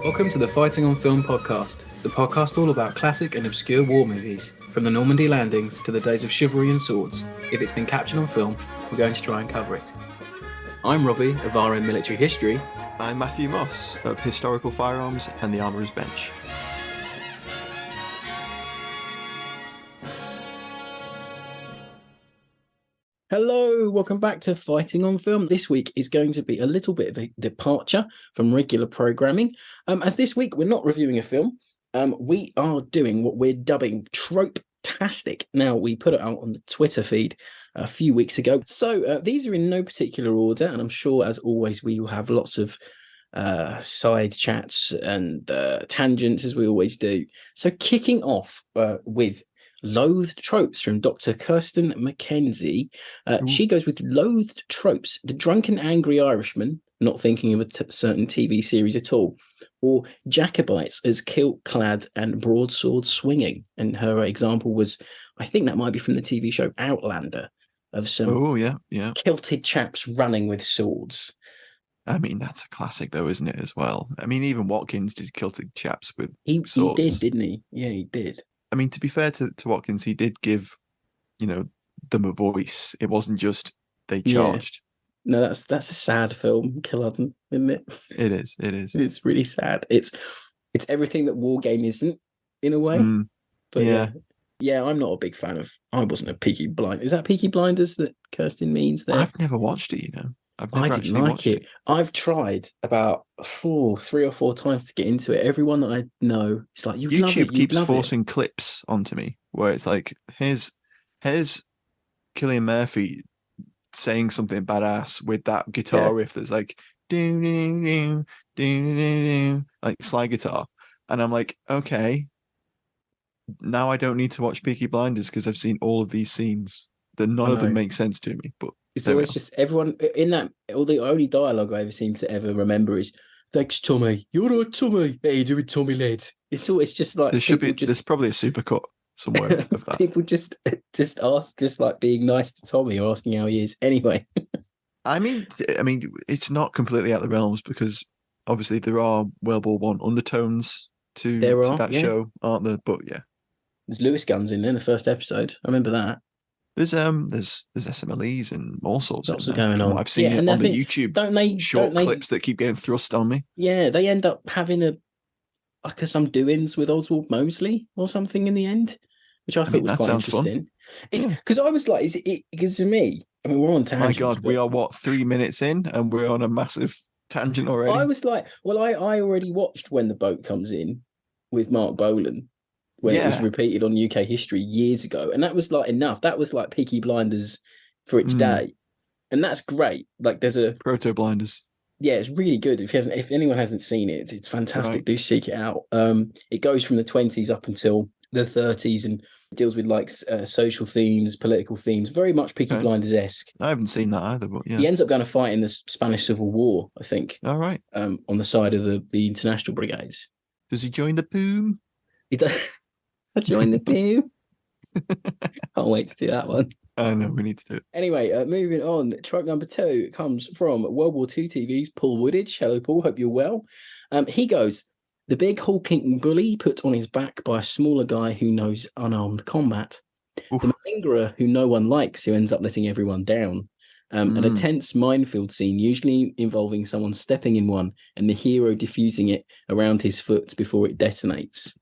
Welcome to the Fighting on Film podcast, the podcast all about classic and obscure war movies, from the Normandy landings to the days of chivalry and swords. If it's been captured on film, we're going to try and cover it. I'm Robbie of RM Military History. I'm Matthew Moss of Historical Firearms and the Armourer's Bench. Hello, welcome back to Fighting on Film. This week is going to be a little bit of a departure from regular programming. As this week we're not reviewing a film, we are doing what we're dubbing Tropetastic. Now, we put it out on the Twitter feed a few weeks ago. So these are in no particular order, and I'm sure, as always, we will have lots of side chats and tangents, as we always do. So kicking off with Loathed Tropes from Dr. Kirsten Mackenzie. She goes with Loathed Tropes, the drunken angry Irishman, not thinking of a certain TV series at all, or Jacobites as kilt-clad and broadsword swinging. And her example was, I think that might be from the TV show Outlander, of some kilted chaps running with swords. I mean, that's a classic though, isn't it, as well? I mean, even Watkins did kilted chaps with swords. He did, didn't he? Yeah, he did. I mean, to be fair to Watkins, he did give, them a voice. It wasn't just they charged. Yeah. No, that's a sad film, Culloden, isn't it? It is. It's really sad. It's everything that War Game isn't, in a way. But yeah, I'm not a big fan of. I wasn't a Peaky Blinders. Is that Peaky Blinders that Kirsten means there? I've never watched it. I didn't like it. I've tried about 3 or 4 times to get into it. Everyone that I know, it's like YouTube keeps forcing clips onto me where it's like, here's Cillian Murphy saying something badass with that guitar riff that's like ding ding ding ding ding, like slide guitar, and I'm like, okay, now I don't need to watch Peaky Blinders because I've seen all of these scenes. That none of them make sense to me, but it's always just everyone in that. All the only dialogue I ever seem to ever remember is "Thanks, Tommy. You're right, Tommy. Hey, you doing, Tommy lad?" It's always just like there's probably a supercut somewhere of that. People just ask, just like being nice to Tommy or asking how he is. Anyway, I mean, it's not completely out of the realms because obviously there are World War One undertones to that show, aren't there? But yeah, there's Lewis guns in the first episode. I remember that. There's SMLEs and all sorts of going on. I've seen it on the YouTube short clips that keep getting thrust on me. Yeah, they end up having some doings with Oswald Mosley or something in the end, which I thought was quite interesting. It's because I was like, because to me, I mean, we're on tangent. My God, we are 3 minutes in and we're on a massive tangent already. I was like, well, I already watched When the Boat Comes In with Mark Bolan. When it was repeated on UK History years ago. And that was like enough. That was like Peaky Blinders for its day. And that's great. Like there's a Proto Blinders. Yeah, it's really good. If anyone hasn't seen it, it's fantastic. Right. Do seek it out. It goes from the 20s up until the 30s and deals with like social themes, political themes, very much Peaky Blinders-esque. I haven't seen that either, but yeah. He ends up going to fight in the Spanish Civil War, I think. All right. On the side of the international brigades. Does he join the boom? He does. I joined the boom. Can't wait to do that one. I know, we need to do it. Anyway, moving on. Trope number 2 comes from World War II TV's Paul Woodidge. Hello, Paul. Hope you're well. He goes, the big hulking bully put on his back by a smaller guy who knows unarmed combat. Oof. The malingerer who no one likes, who ends up letting everyone down. And a tense minefield scene, usually involving someone stepping in one and the hero diffusing it around his foot before it detonates.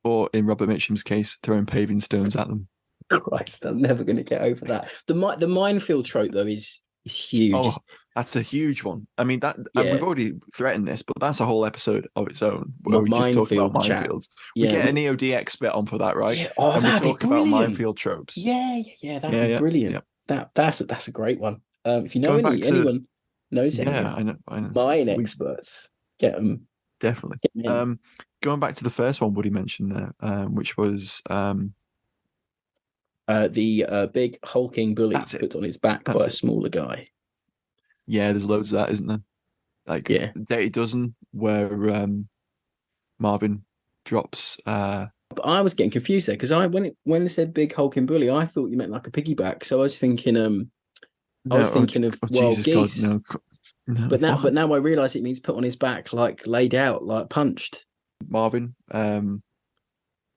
Or in Robert Mitchum's case, throwing paving stones at them. Christ, I'm never going to get over that. The minefield trope, though, is huge. Oh, that's a huge one. I mean, we've already threatened this, but that's a whole episode of its own where we just talk about minefields. We get an EOD expert on for that, right? Yeah. Oh, and we talk about minefield tropes. Yeah, that'd be brilliant. Yeah. That's a great one. If you know anyone knows anyone, I know. Mine experts, get them. Definitely. Going back to the first one Woody mentioned there, which was the big hulking bully put on his back by a smaller guy. Yeah, there's loads of that, isn't there? Like Dirty Dozen, where Marvin drops. But I was getting confused there because when it said big hulking bully, I thought you meant like a piggyback. So I was thinking, of Wild Jesus Geese. God, no. No, But what? now I realise it means put on his back, like laid out, like punched. Marvin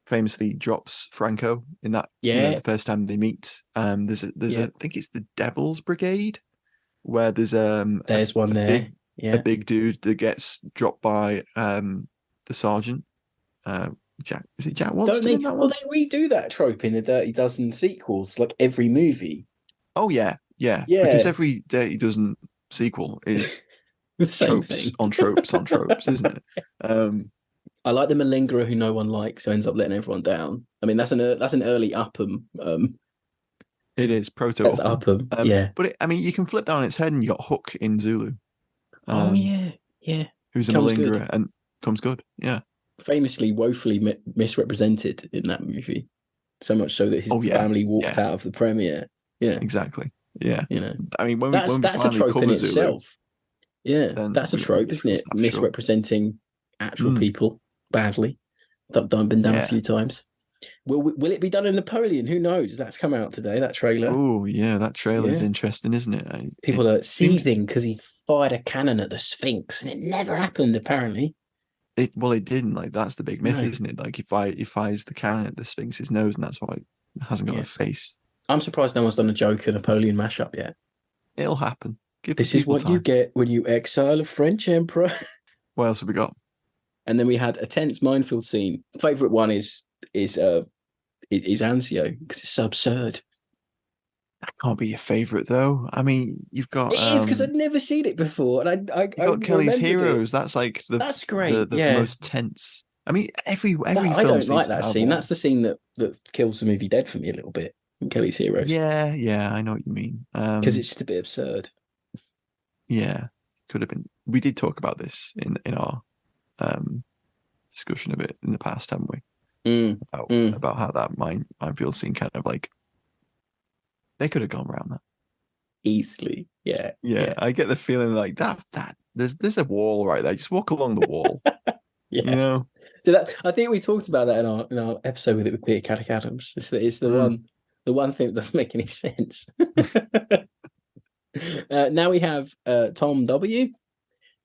famously drops Franco in that, Yeah, the first time they meet. There's yeah. a, I think it's the Devil's Brigade, where there's There's one there. a Yeah. big dude that gets dropped by the sergeant. Jack, is it Jack Don't Watston they? in that Well, one? they redo that trope in the Dirty Dozen sequels, like every movie. Oh yeah, yeah. Because Yeah, every Dirty Dozen sequel is the same tropes thing. on tropes on tropes, isn't it? I like the malingerer who no one likes, who ends up letting everyone down. I mean, that's an early Upham. It is proto That's Upham. Upham. Yeah. But I mean, you can flip that on its head, and you got Hook in Zulu, Oh um, yeah, yeah. who's a Comes good. malingerer and comes good. Yeah. Famously, woefully misrepresented in that movie. So much so that his Oh yeah, family walked yeah, out of the premiere. Yeah, exactly. Yeah. you know, I mean, that's when we that's a finally trope in cover Zulu, itself. Yeah, then that's a we trope, isn't discuss it? that for sure. Misrepresenting actual Mm, people badly. That's been done a yeah. few times. Will it be done in Napoleon? Who knows? That's come out today. That trailer. Oh yeah, that trailer's Yeah, interesting, isn't it? It people are seems seething because he fired a cannon at the Sphinx, and it never happened. Apparently, it didn't. Like that's the big myth, no. isn't it? Like he fires the cannon at the Sphinx's nose, and that's why it hasn't got Yeah, a face. I'm surprised no one's done a Joker Napoleon mashup yet. It'll happen. Give the This is people what you time. get when you exile a French emperor. What else have we got? And then we had a tense minefield scene. Favorite one is Anzio because it's so absurd. That can't be your favorite though. I mean, you've got It is because I'd never seen it before, and you I got Kelly's remembered it. Heroes. That's like That's great. the Yeah, most tense. I mean, every that I film don't like seems to that have scene. one. That's the scene that kills the movie dead for me a little bit in Kelly's Heroes Yeah, yeah, I know what you mean. because it's just a bit absurd. Yeah, could have been. We did talk about this in our um discussion of it in the past, haven't we? Mm, mm. About how that minefield scene kind of like they could have gone around that. Easily, yeah, Yeah, yeah, I get the feeling like that there's a wall right there. Just walk along the wall, you yeah. know. So that I think we talked about that in our episode with Peter Caddick Adams. It's Mm. the one thing that doesn't make any sense. Now we have Tom W.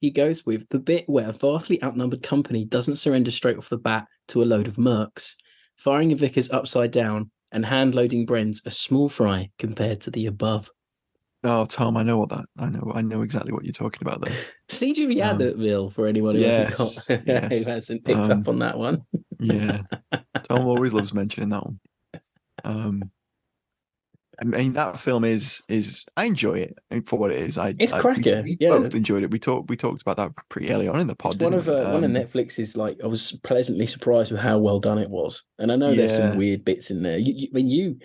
He goes with the bit where a vastly outnumbered company doesn't surrender straight off the bat to a load of mercs, firing a Vickers upside down and hand loading Brens a small fry compared to the above. Oh, Tom, I know what that. I know exactly what you're talking about there. CGV Um, Advertville for anyone who hasn't yes, who yes. hasn't picked up on that one. Yeah. Tom always loves mentioning that one. I mean, that film is I enjoy it for what it is. It's cracker. We Yeah, both enjoyed it. We talked about that pretty early on in the pod, it's one didn't of we? one of Netflix's. Like, I was pleasantly surprised with how well done it was, and I know there's some Yeah, weird bits in there. When you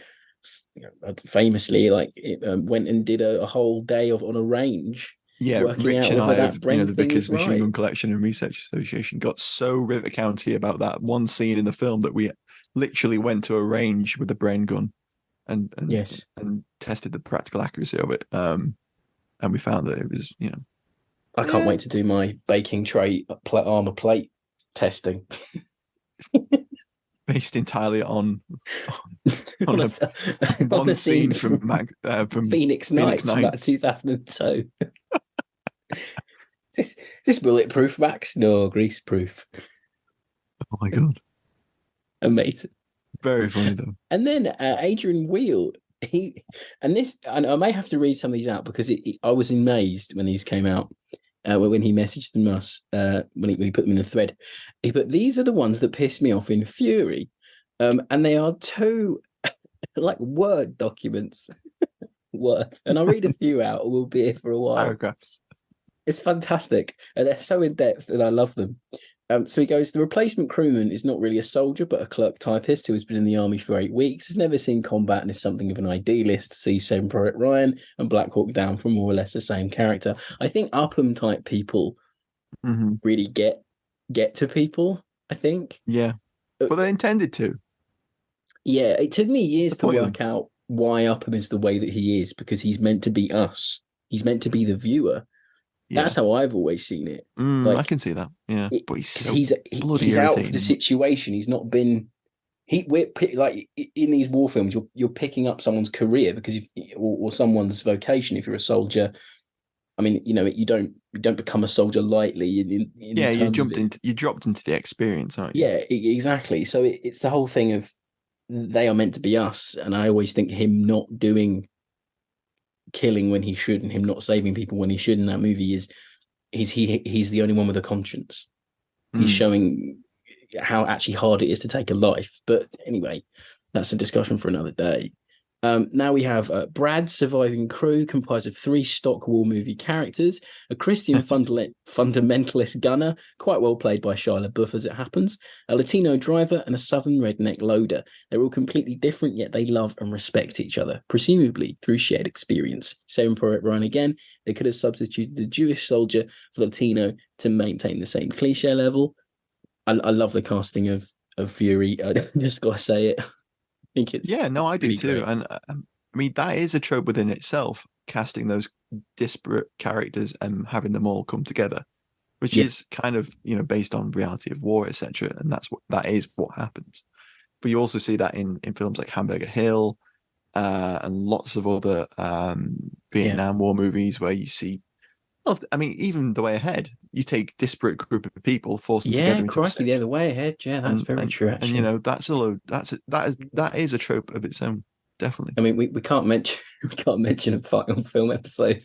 famously went and did a whole day of on a range yeah. working out Rich and whether I of that brain the thing Vickers is Machine right. Gun Collection and Research Association got so River County about that one scene in the film that we literally went to a range with a brain gun and Yes, and tested the practical accuracy of it. And we found that it was, I can't wait to do my baking tray armor plate testing. based entirely on on a on one a scene scene from Phoenix Nights from about Nights. 2002. This bulletproof, Max? No, grease proof. Oh my god, Amazing. very funny though. And then Adrian Wheel, and I may have to read some of these out because I was amazed when these came out. When he messaged them us, when he put them in the thread, but these are the ones that pissed me off in fury, and they are two like Word documents worth. And I'll read a few out. We'll be here for a while. Paragraphs. It's fantastic, and they're so in depth, and I love them. So he goes, the replacement crewman is not really a soldier, but a clerk typist who has been in the army for 8 weeks, has never seen combat, and is something of an idealist. See Saving Private Ryan and Black Hawk Down for more or less the same character. I think Upham type people really get to people, I think. Yeah, but they intended to. Yeah, it took me years to point work out why Upham is the way that he is, because he's meant to be us. He's meant to be the viewer. Yeah. That's how I've always seen it. I can see that. Yeah, but he's so bloody he's out of irritating. the situation. He's not been. We're like in these war films, you're picking up someone's career because or someone's vocation. If you're a soldier, I mean, you don't become a soldier lightly in Yeah, terms of it. you dropped into the experience, aren't you? Yeah, exactly. So it's the whole thing of they are meant to be us, and I always think him not doing killing when he should and him not saving people when he should in that movie is he's the only one with a conscience. He's Mm. showing how actually hard it is to take a life. But anyway, that's a discussion for another day. Now we have Brad's surviving crew comprised of 3 stock war movie characters, a Christian fundamentalist gunner, quite well played by Shia LaBeouf as it happens, a Latino driver, and a southern redneck loader. They're all completely different, yet they love and respect each other, presumably through shared experience. Same Private Ryan again. They could have substituted the Jewish soldier for Latino to maintain the same cliche level. I love the casting of Fury. I just gotta say it. I think it's Yeah, no, I do really too. great. And I mean, that is a trope within itself, casting those disparate characters and having them all come together, which Yeah, is kind of, based on reality of war, etc. And that is what happens. But you also see that in films like Hamburger Hill, and lots of other yeah, Vietnam War movies where you see, well, I mean, even The Way Ahead, you take disparate group of people, force them yeah. together into a Crikey, the safe, other way ahead. Yeah, that's and very and true. and Actually, that is a trope of its own, definitely. I mean, we can't mention we can't mention a fight on film episode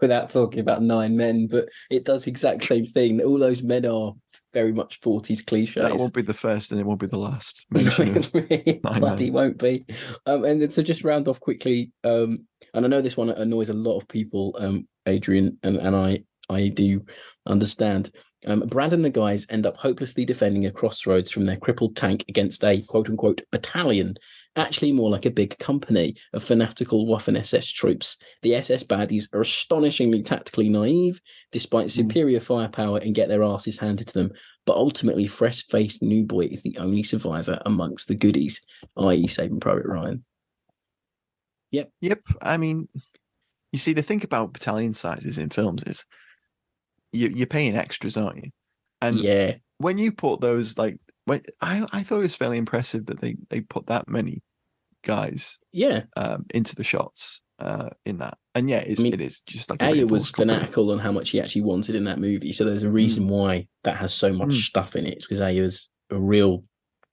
without talking about Nine Men, but it does the exact same thing. All those men are very much 40s That cliches. won't be the first, and it won't be the last No, mention of it Nine bloody Men. won't be. And then to just round off quickly, and I know this one annoys a lot of people, Adrian, and I do understand. Brad and the guys end up hopelessly defending a crossroads from their crippled tank against a quote unquote battalion, actually more like a big company of fanatical Waffen SS troops. The SS baddies are astonishingly tactically naive, despite Mm. superior firepower, and get their asses handed to them. But ultimately, fresh-faced new boy is the only survivor amongst the goodies, i.e., Saving Private Ryan. Yep. Yep. I mean, you see, the thing about battalion sizes in films is you're paying extras, aren't you? And Yeah. when you put those, like, I thought it was fairly impressive that they put that many guys Yeah. into the shots in that. And yeah, I mean, it is just like a Aya was reinforced company. fanatical on how much he actually wanted in that movie. So there's a Mm. reason why that has so Mm. much stuff in it. It's because Aya's a real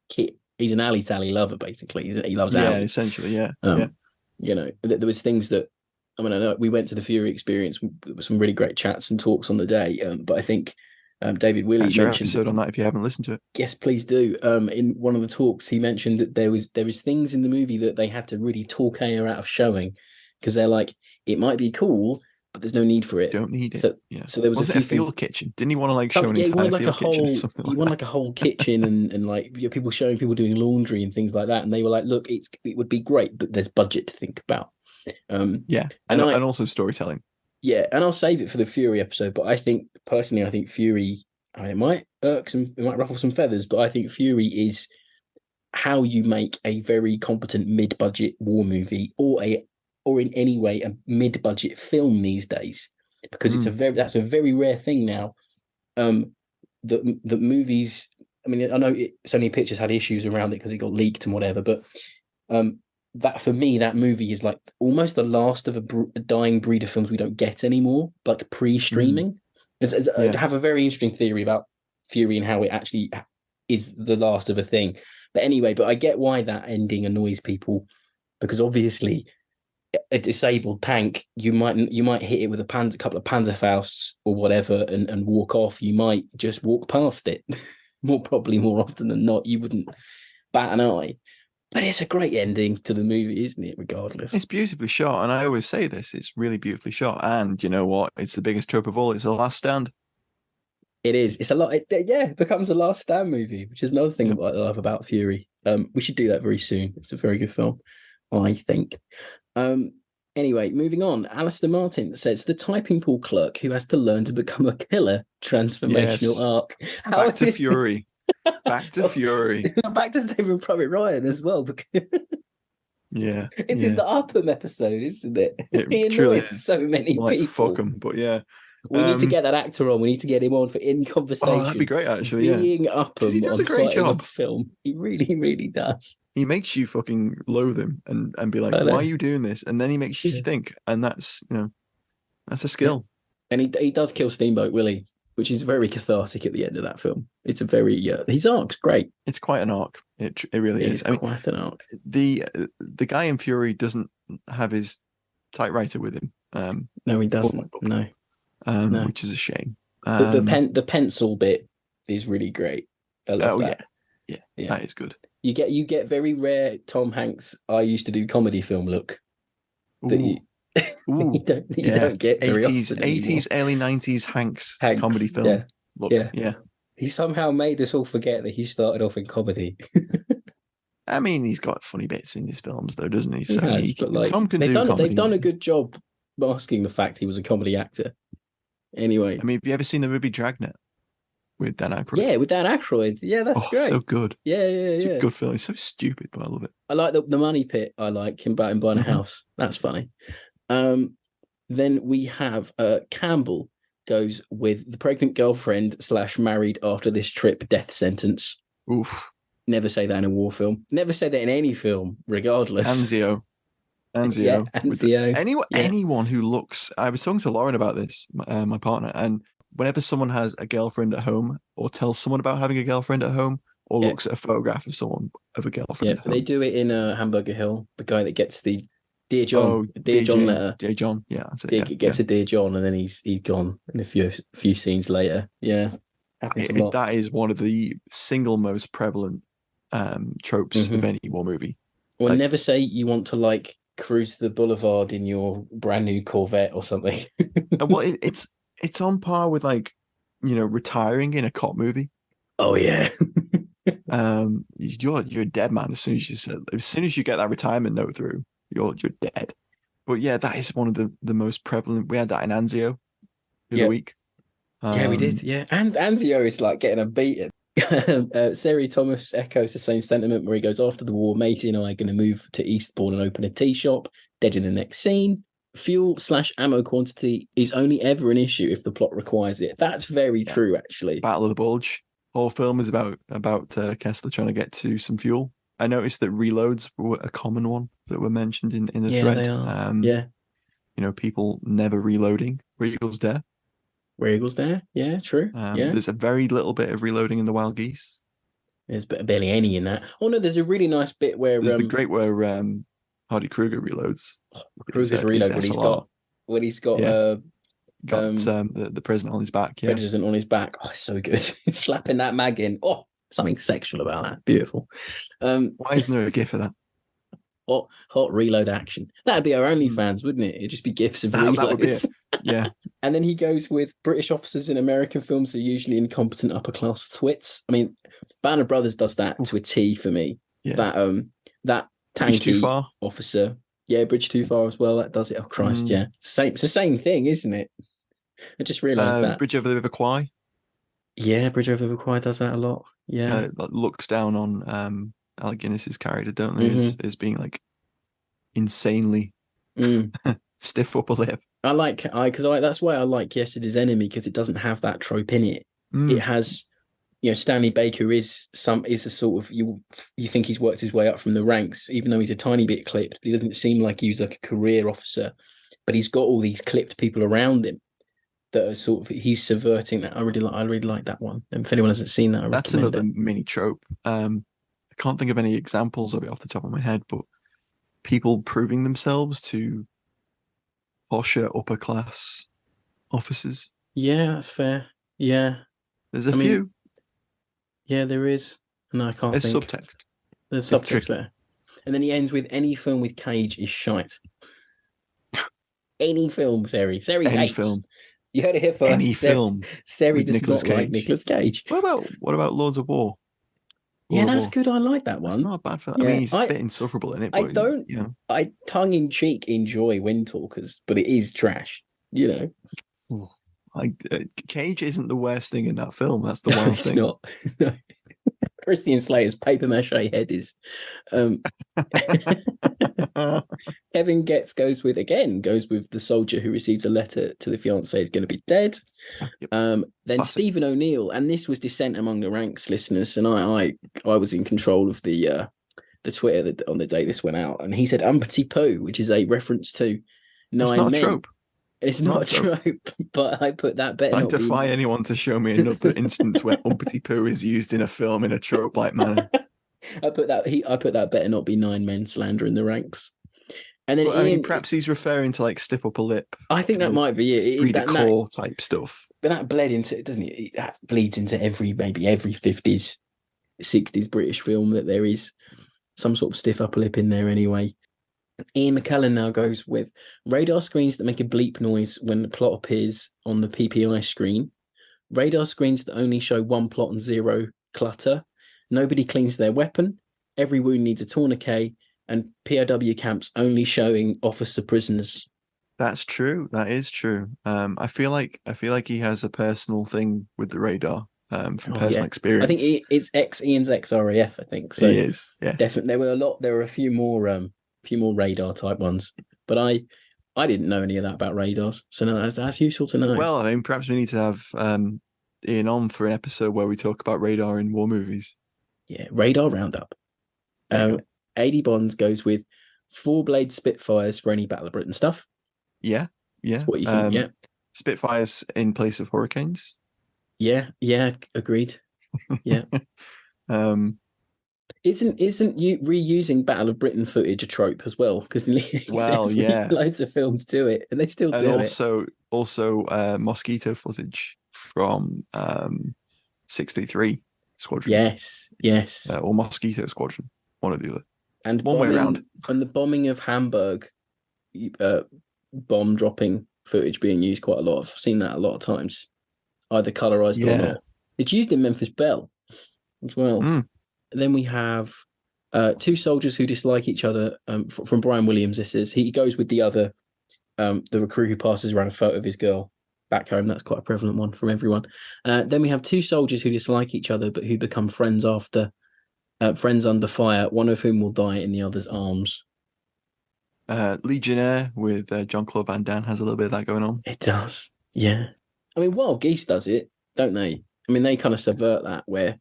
kid. He's an Ali Tally lover, basically. He loves Yeah, Ali. essentially, yeah, yeah. Um, there was things that I mean, I know we went to the Fury experience with some really great chats and talks on the day. But I think David Willey Catch your mentioned, episode on that if you haven't listened to it. yes, please do. In one of the talks, he mentioned that there was things in the movie that they had to really talk Aya out of showing because they're like, it might be cool, but there's no need for it. Don't need it. So Yeah. so there was a Wasn't it few a things. field kitchen? Didn't he want to like show an Yeah, he entire wanted like a field kitchen or whole. something He like wanted that? like a whole kitchen and like people showing people doing laundry and things like that. And they were like, look, it would be great, but there's budget to think about. Yeah, And and also storytelling. yeah, and I'll save it for the Fury episode. But I think personally, I think Fury. I mean, it might ruffle some feathers, but I think Fury is how you make a very competent mid-budget war movie, or in any way a mid-budget film these days, because Mm. that's a very rare thing now. The movies. I mean, I know Sony Pictures had issues around it because it got leaked and whatever, but that for me, that movie is like almost the last of a dying breed of films we don't get anymore, like Mm. pre-streaming. I Yeah. have a very interesting theory about Fury and how it actually is the last of a thing. But anyway, but I get why that ending annoys people because obviously a disabled tank, you might hit it with a couple of Panzerfausts or whatever and walk off. You might just walk past it. More often than not, you wouldn't bat an eye. But it's a great ending to the movie, isn't it? Regardless, It's beautifully shot, and I always say this, it's really beautifully shot. And you know what? It's the biggest trope of all. It's The Last Stand. it is. It's a lot. It becomes a Last Stand movie, which is another thing Yep. I love about Fury. We should do that very soon. It's a very good film, I think. Um, anyway, moving on. Alistair Martin says the typing pool clerk who has to learn to become a killer transformational Yes. arc. How Back is to this? Fury. Back to Fury. Back to Saving Private Ryan as well, because Yeah. it's Yeah. the Upham episode, isn't it? He It truly annoys is. so many Like fuck people. them, but yeah. We need to get that actor on. We need to get him on for in Oh, that'd be conversation. great actually, yeah. Being Because he Upham does on a great fighting on job. film, he really, really does. He makes you fucking loathe him and be like, I why know. are you doing this? And then he makes you Yeah. think. And that's, that's a Yeah. skill. And he does kill Steamboat Willie, which is very cathartic at the end of that film. It's a very his arc's great. It's quite an arc. It really is. I mean, quite an arc. The guy in Fury doesn't have his typewriter with him. No, he doesn't. No. Which is a shame. The pencil bit is really great. I love that. Yeah, that is good. You get very rare Tom Hanks. I used to do comedy film look. That you don't get very 80s, often 80s, early 90s Hanks comedy film look. Yeah. He somehow made us all forget that he started off in comedy. I mean, he's got funny bits in his films, though, doesn't he? So Tom can do comedy. They've done a good job masking the fact he was a comedy actor. Anyway, I mean, have you ever seen The Ruby Dragnet with Dan Aykroyd? Yeah, with Dan Aykroyd. Yeah, that's great. So good. Yeah. A good film. It's so stupid, but I love it. I like the Money Pit. I like him buying a house. That's funny. Then we have Campbell goes with the pregnant girlfriend / married after this trip death sentence. Oof. Never say that in a war film. Never say that in any film, regardless. Anzio. Yeah, Anzio. Anyone who looks... I was talking to Lauren about this, my partner, and whenever someone has a girlfriend at home or tells someone about having a girlfriend at home or looks at a photograph of someone of a girlfriend at home. They do it in Hamburger Hill. The guy that gets the Dear John, Dear John letter. Dear John, yeah. Gets a Dear John, and then he's gone in a few scenes later. Yeah, happens a lot. That is one of the single most prevalent tropes of any war movie. Well, never say you want to cruise the boulevard in your brand new Corvette or something. Well, it's on par with retiring in a cop movie. Oh yeah. You're a dead man as soon as you get that retirement note through. You're dead. But yeah, that is one of the most prevalent. We had that in Anzio the other week. Yeah, we did. Yeah, and Anzio is getting a beating. Seri Thomas echoes the same sentiment where he goes, after the war, matey and I are going to move to Eastbourne and open a tea shop. Dead in the next scene. Fuel / ammo quantity is only ever an issue if the plot requires it. That's very true, actually. Battle of the Bulge. Whole film is about Kessler trying to get to some fuel. I noticed that reloads were a common one that were mentioned in the thread. They are. People never reloading. Where Eagles Dare. Where Eagles Dare. Yeah, true. There's a very little bit of reloading in The Wild Geese. There's barely any in that. Oh no, there's a really nice bit where there's the great where Hardy Kruger reloads. Kruger's reload when he's got the president on his back. Yeah, president on his back. Oh, so good. Slapping that mag in. Oh, something sexual about that. Beautiful. Why isn't there a gif of that? Hot reload action. That'd be our OnlyFans, wouldn't it? It'd just be gifs of reloads. That would be it. Yeah. And then he goes with British officers in American films are usually incompetent upper class twits. I mean, Band of Brothers does that to a T for me. Yeah. That tanky officer. Yeah, Bridge Too Far as well. That does it. Oh Christ, yeah. It's the same thing, isn't it? I just realised that. Bridge over the River Kwai. Yeah, Bridge over the River Kwai does that a lot. Yeah. It looks down on Alec Guinness's character, don't they? As being insanely stiff upper lip. That's why I like Yesterday's Enemy, because it doesn't have that trope in it. It has, Stanley Baker is a sort of you think he's worked his way up from the ranks, even though he's a tiny bit clipped. He doesn't seem like he's a career officer, but he's got all these clipped people around him that are sort of he's subverting that. I really like that one. And if anyone hasn't seen that, that's another mini trope. I can't think of any examples of it off the top of my head, but people proving themselves to posher upper class officers. Yeah, that's fair. Yeah, there's a few. Yeah, there is. No, I can't. There's think. Subtext. There's subtext there, and then he ends with any film with Cage is shite. Any film, Seri. Seri any hates. Film. You heard it here first. Any film. Seri does not like Nicolas Cage. What about Lords of War? Yeah, that's good. I like that one. It's not a bad film. Yeah, I mean, he's a bit insufferable in it. But I tongue in cheek enjoy Wind Talkers, but it is trash. Cage isn't the worst thing in that film. That's the wild thing. It's not. Christian Slater's paper mache head is. Kevin goes with the soldier who receives a letter to the fiancé is going to be dead. Yep. Then Classic. Stephen O'Neill, and this was dissent among the ranks, listeners, and I was in control of the Twitter on the day this went out, and he said "un petit peu," which is a reference to 9 Men. It's not a trope. It's not a trope, but I put that better I not be. defy anyone to show me another instance where umpty poo is used in a film in a trope-like manner. I put that better not be 9 men slandering the ranks. And then But I mean, Ian, perhaps he's referring to like stiff upper lip, I think that might be it. esprit de corps type stuff. But that bled into it, doesn't it? That bleeds into maybe every 50s, 60s British film that there is some sort of stiff upper lip in there anyway. Ian McKellen now goes with radar screens that make a bleep noise when the plot appears on the PPI screen, radar screens that only show one plot and zero clutter, nobody cleans their weapon, every wound needs a tourniquet, and POW camps only showing officer prisoners. That's true. That is true. I feel like he has a personal thing with the radar from personal experience. I think it's Ian's ex-RAF, I think. So he is. Yes. Definitely. There were a few more radar type ones, but I didn't know any of that about radars, so no, that's useful to know. Well, I mean, perhaps we need to have Ian on for an episode where we talk about radar in war movies. Yeah, radar roundup. AD Bonds goes with 4-blade Spitfires for any Battle of Britain stuff. Yeah. That's what you can. Yeah, Spitfires in place of Hurricanes. Yeah, agreed. Yeah. Isn't you reusing Battle of Britain footage a trope as well? Because loads of films do it, and they still do it. Also mosquito footage from 633 Squadron. Yes. Or Mosquito Squadron, one or the other. And one way around. And the bombing of Hamburg, bomb dropping footage being used quite a lot. I've seen that a lot of times, either colorized or not. It's used in Memphis Belle as well. And then we have 2 soldiers who dislike each other. From Brian Williams, this is he goes with the other, the recruit who passes around a photo of his girl back home. That's quite a prevalent one from everyone. Then we have 2 soldiers who dislike each other but who become friends after. Friends under fire, one of whom will die in the other's arms. Legionnaire with Jean-Claude Van Damme has a little bit of that going on. It does, yeah. I mean, Wild Geese does it, don't they? I mean, they kind of subvert that where,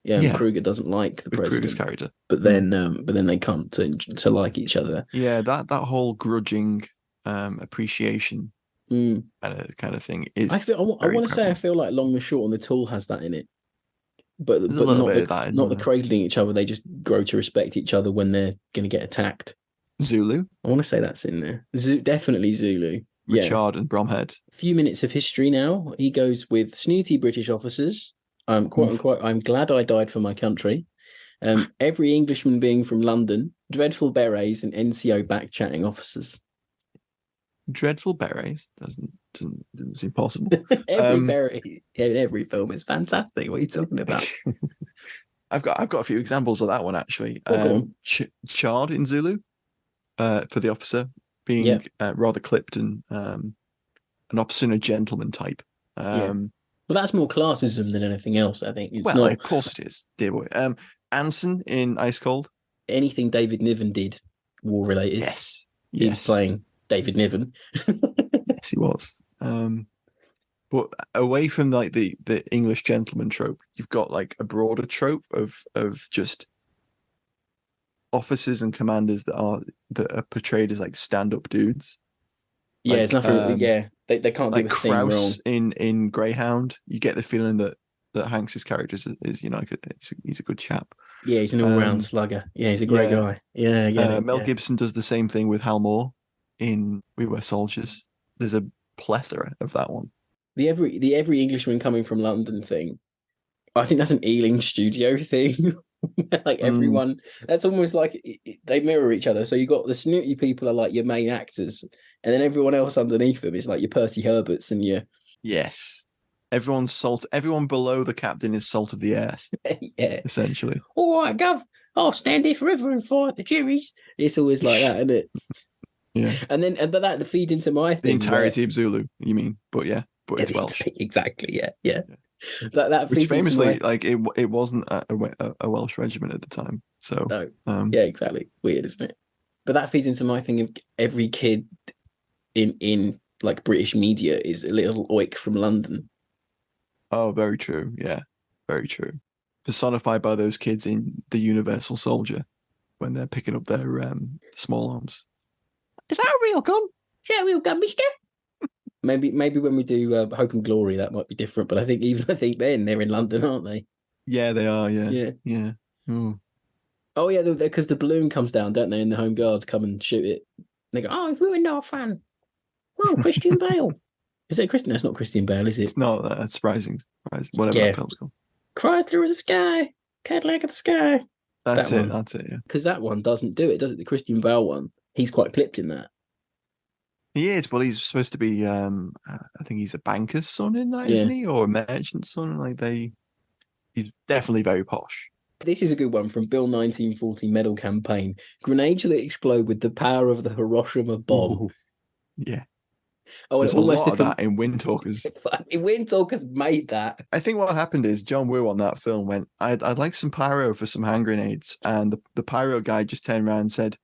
Kruger doesn't like the president, Kruger's character, but then they come to like each other. Yeah, that whole grudging appreciation kind of thing is. I want to say I feel like Long and Short on the Tool has that in it. But not the cradling each other. They just grow to respect each other when they're going to get attacked. Zulu. I want to say that's in there. Definitely Zulu. Richard and Bromhead. A few minutes of history now. He goes with snooty British officers. Quote unquote, I'm glad I died for my country. Every Englishman being from London. Dreadful berets and NCO back-chatting officers. Dreadful berets doesn't seem possible. Every beret in every film is fantastic. What are you talking about? I've got a few examples of that one actually. Chard in Zulu, for the officer being rather clipped and an officer and a gentleman type. Well, that's more classism than anything else. I think. Of course it is, dear boy. Anson in Ice Cold. Anything David Niven did, war related. Yes, he's playing David Niven. Yes, he was. But away from like the English gentleman trope, you've got like a broader trope of just officers and commanders that are portrayed as like stand-up dudes. Yeah, it's nothing. They can't like do a thing wrong. Kraus in Greyhound. You get the feeling that Hanks's character is he's a good chap. Yeah, he's an all-round slugger. Yeah, he's a great guy. Yeah, Mel Gibson does the same thing with Hal Moore in We Were Soldiers. There's a plethora of that one. The every Englishman coming from London thing, I think that's an Ealing studio thing. Like everyone, that's almost like they mirror each other. So you got the snooty people are like your main actors, and then everyone else underneath them is like your Percy Herberts and your everyone's salt. Everyone below the captain is salt of the earth. Yeah, essentially. All right, Gov. I'll stand here forever and fight the juries. It's always like that, isn't it? Yeah. But that feeds into my thing. The entirety of Zulu, you mean? But it's Welsh. Exactly. Yeah. That which famously, like it wasn't a Welsh regiment at the time. So no. Yeah, exactly. Weird, isn't it? But that feeds into my thing of every kid in like British media is a little oik from London. Oh, very true. Yeah, very true. Personified by those kids in The Universal Soldier when they're picking up their small arms. Is that a real gun? Is that a real gun, mister? Maybe when we do Hope and Glory, that might be different. But I think then they're in London, aren't they? Yeah, they are. Yeah, Yeah. yeah. Ooh. Oh yeah, because the balloon comes down, don't they? And the Home Guard come and shoot it. And they go, "Oh, you've ruined our fun." Oh, Christian Bale. Is it Christian? No, it's not Christian Bale, is it? It's not that surprising. Whatever Yeah. that film's called. Cry through the sky, Cadillac of the sky. That's That it. one. That's it. Yeah. Because that one doesn't do it, does it? The Christian Bale one. He's quite clipped in that. He is. Well, he's supposed to be. I think he's a banker's son in that, Yeah. isn't he, or a merchant's son? Like they. He's definitely very posh. This is a good one from Bill 1940 medal campaign. Grenades that explode with the power of the Hiroshima bomb. Ooh. Yeah. Oh, and There's it a almost lot of that in Wind Talkers. Windtalkers made that. I think what happened is John Woo on that film went, I'd like some pyro for some hand grenades. And the pyro guy just turned around and said,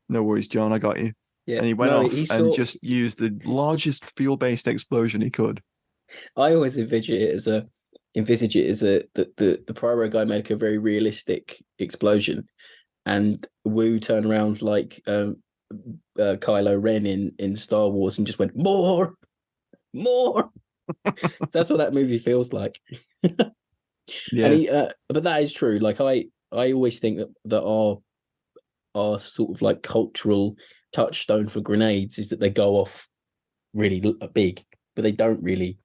"No worries, John, I got you." Yeah. And he went No, off he and saw. just used the largest fuel-based explosion he could. I always envisage it as the pyro guy made a very realistic explosion, and Wu turned around like Kylo Ren in Star Wars and just went more, more. That's what that movie feels like. Yeah. And but that is true. Like I always think that our sort of like cultural touchstone for grenades is that they go off really big, but they don't really.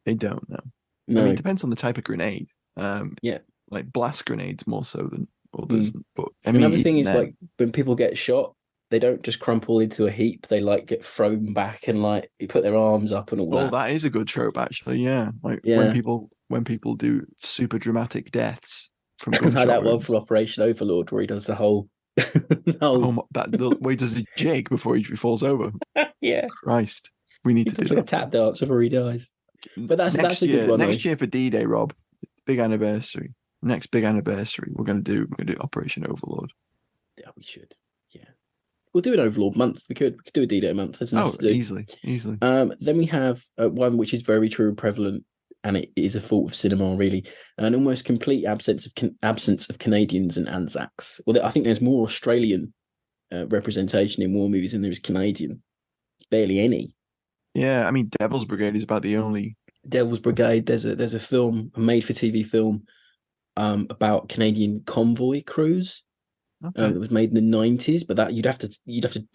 They don't know. I No. mean, it depends on the type of grenade. Yeah. Like blast grenades more so than others. But I Another mean, thing even is then, like when people get shot, they don't just crumple into a heap. They like get thrown back and like put their arms up and all oh, that. that is a good trope actually. Yeah, like Yeah. when people do super dramatic deaths from Like gunshot that one wounds. for Operation Overlord where he does the whole Oh, the way he does a jig before he falls over. yeah. Christ, we need He to do does like a that. tap dance before he dies. But that's a good one. Next Though. year for D-Day, Rob, big anniversary. Next big anniversary, we're gonna do Operation Overlord. Yeah, we should. Yeah. We'll do an Overlord month. We could do a D-Day month. There's enough to do. Easily. Then we have one which is very true and prevalent, and it is a fault of cinema, really. An almost complete absence of Canadians and Anzacs. Well, I think there's more Australian representation in war movies than there is Canadian. Barely any. Yeah, I mean, Devil's Brigade is about the only. Devil's Brigade. There's a film, a made-for-TV film, about Canadian convoy crews. Okay. That was made in the 90s, but that you'd have to.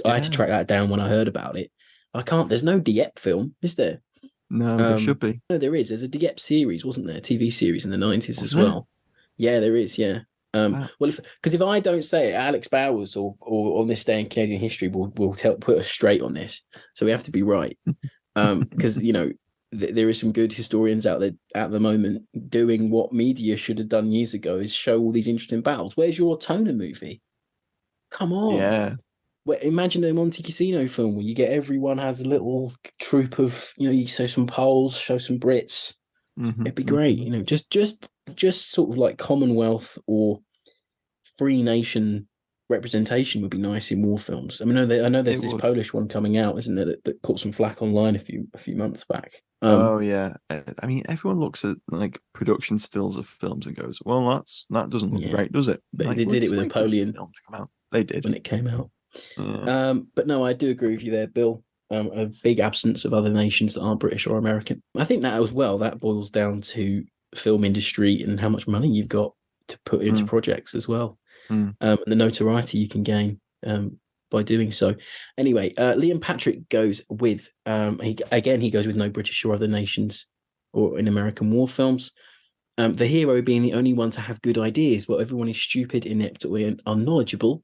I had to track that down when I heard about it. I can't. There's no Dieppe film, is there? No, there should be. No, there is. There's a Dieppe series, wasn't there? TV series in the 90s as there? well. Yeah, there is. Yeah. Wow. Well, because if I don't say it, Alex Bowers or on this day in Canadian history will put us straight on this. So we have to be right. Because there is some good historians out there at the moment doing what media should have done years ago, is show all these interesting battles. Where's your Toner movie? Come on. Yeah. Well, imagine a Monte Cassino film where you get everyone has a little troop of, you show some Poles, show some Brits. It'd be great. Just sort of like Commonwealth or free nation representation would be nice in war films. I mean, I know there's this Polish one coming out, isn't there, that caught some flack online a few months back. Oh yeah, I mean, everyone looks at like production stills of films and goes, "Well, that doesn't look great, does it?" They did it with Napoleon film to come out. They did when it came out. Yeah. But no, I do agree with you there, Bill. A big absence of other nations that aren't British or American. I think that as well, that boils down to film industry and how much money you've got to put into projects as well. And the notoriety you can gain by doing so. Anyway, Liam Patrick goes with he goes with no British or other nations or in American war films. The hero being the only one to have good ideas, while everyone is stupid, inept, or unknowledgeable.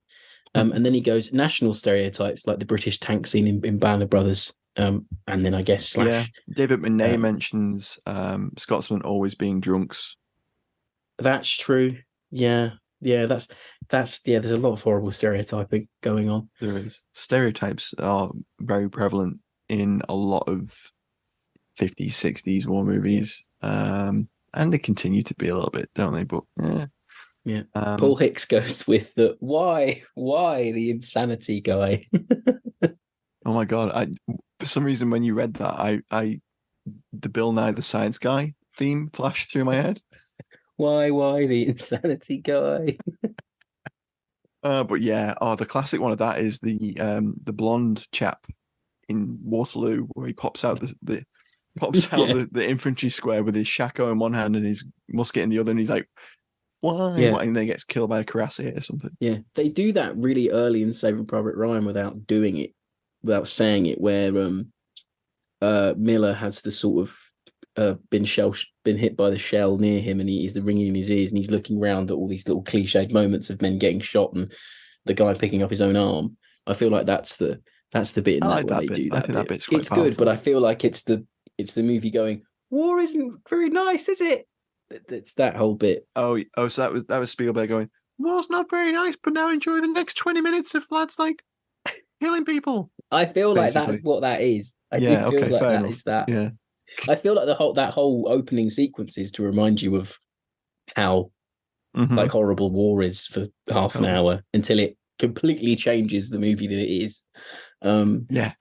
And then he goes national stereotypes like the British tank scene in Band of Brothers. And then I guess David Monet mentions Scotsmen always being drunks. That's true. Yeah. That's there's a lot of horrible stereotyping going on. There is. Stereotypes are very prevalent in a lot of 50s, 60s war movies. And they continue to be a little bit, don't they? But yeah. Paul Hicks goes with the why the insanity guy. Oh my god! For some reason when you read that, the Bill Nye the Science Guy theme flashed through my head. Why the insanity guy? But yeah, the classic one of that is the blonde chap in Waterloo, where he pops out the the infantry square with his shako in one hand and his musket in the other, and he's like, why? Yeah. And then he gets killed by a cuirassier or something. Yeah, they do that really early in Saving Private Ryan without doing it, without saying it. Where Miller has the sort of been hit by the shell near him, and he's the ringing in his ears, and he's looking around at all these little cliched moments of men getting shot and the guy picking up his own arm. I feel like that's the bit in I that like where that they bit. do that. I think that bit. bit's quite It's powerful. good, but I feel like it's the movie going, war isn't very nice, is it? It's that whole bit. So that was Spielberg going, war's not very nice, but now enjoy the next 20 minutes of lads like killing people. I feel like Basically. that's what that is. I do Yeah, feel okay, like fair that enough. is that. Yeah. I feel like that whole opening sequence is to remind you of how like horrible war is for half an hour until it completely changes the movie that it is. Yeah.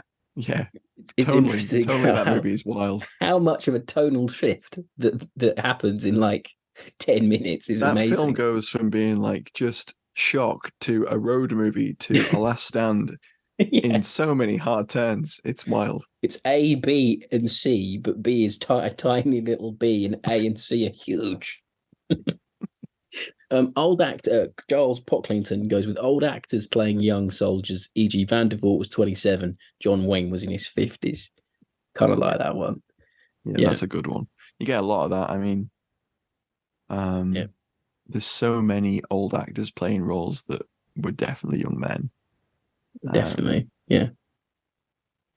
It's interesting. Totally, that movie is wild. How much of a tonal shift that happens in like 10 minutes is that amazing. That film goes from being like just shock to a road movie to A Last Stand in so many hard turns. It's wild. It's A, B, and C, but B is a tiny little B, and A and C are huge. Old actor Giles Pocklington goes with old actors playing young soldiers, e.g. Van der Voort was 27, John Wayne was in his 50s. Kind of like that one. Yeah, that's a good one. You get a lot of that. I mean, there's so many old actors playing roles that were definitely young men. Definitely, yeah.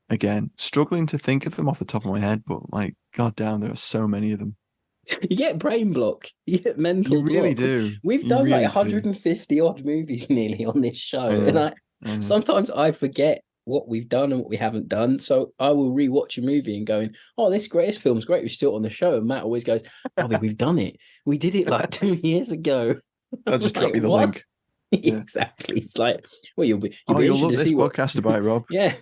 Again, struggling to think of them off the top of my head, but like, goddamn, there are so many of them. You get brain block. You get mental block. You really do. We've done like 150 odd movies nearly on this show. And sometimes I forget what we've done and what we haven't done. So I will rewatch a movie and going, oh, this film's great. We're still on the show. And Matt always goes, Robbie, we've done it. We did it like 2 years ago. I'll just drop you the link. Yeah. Exactly. It's like, well, you'll love this podcast about Rob. Yeah.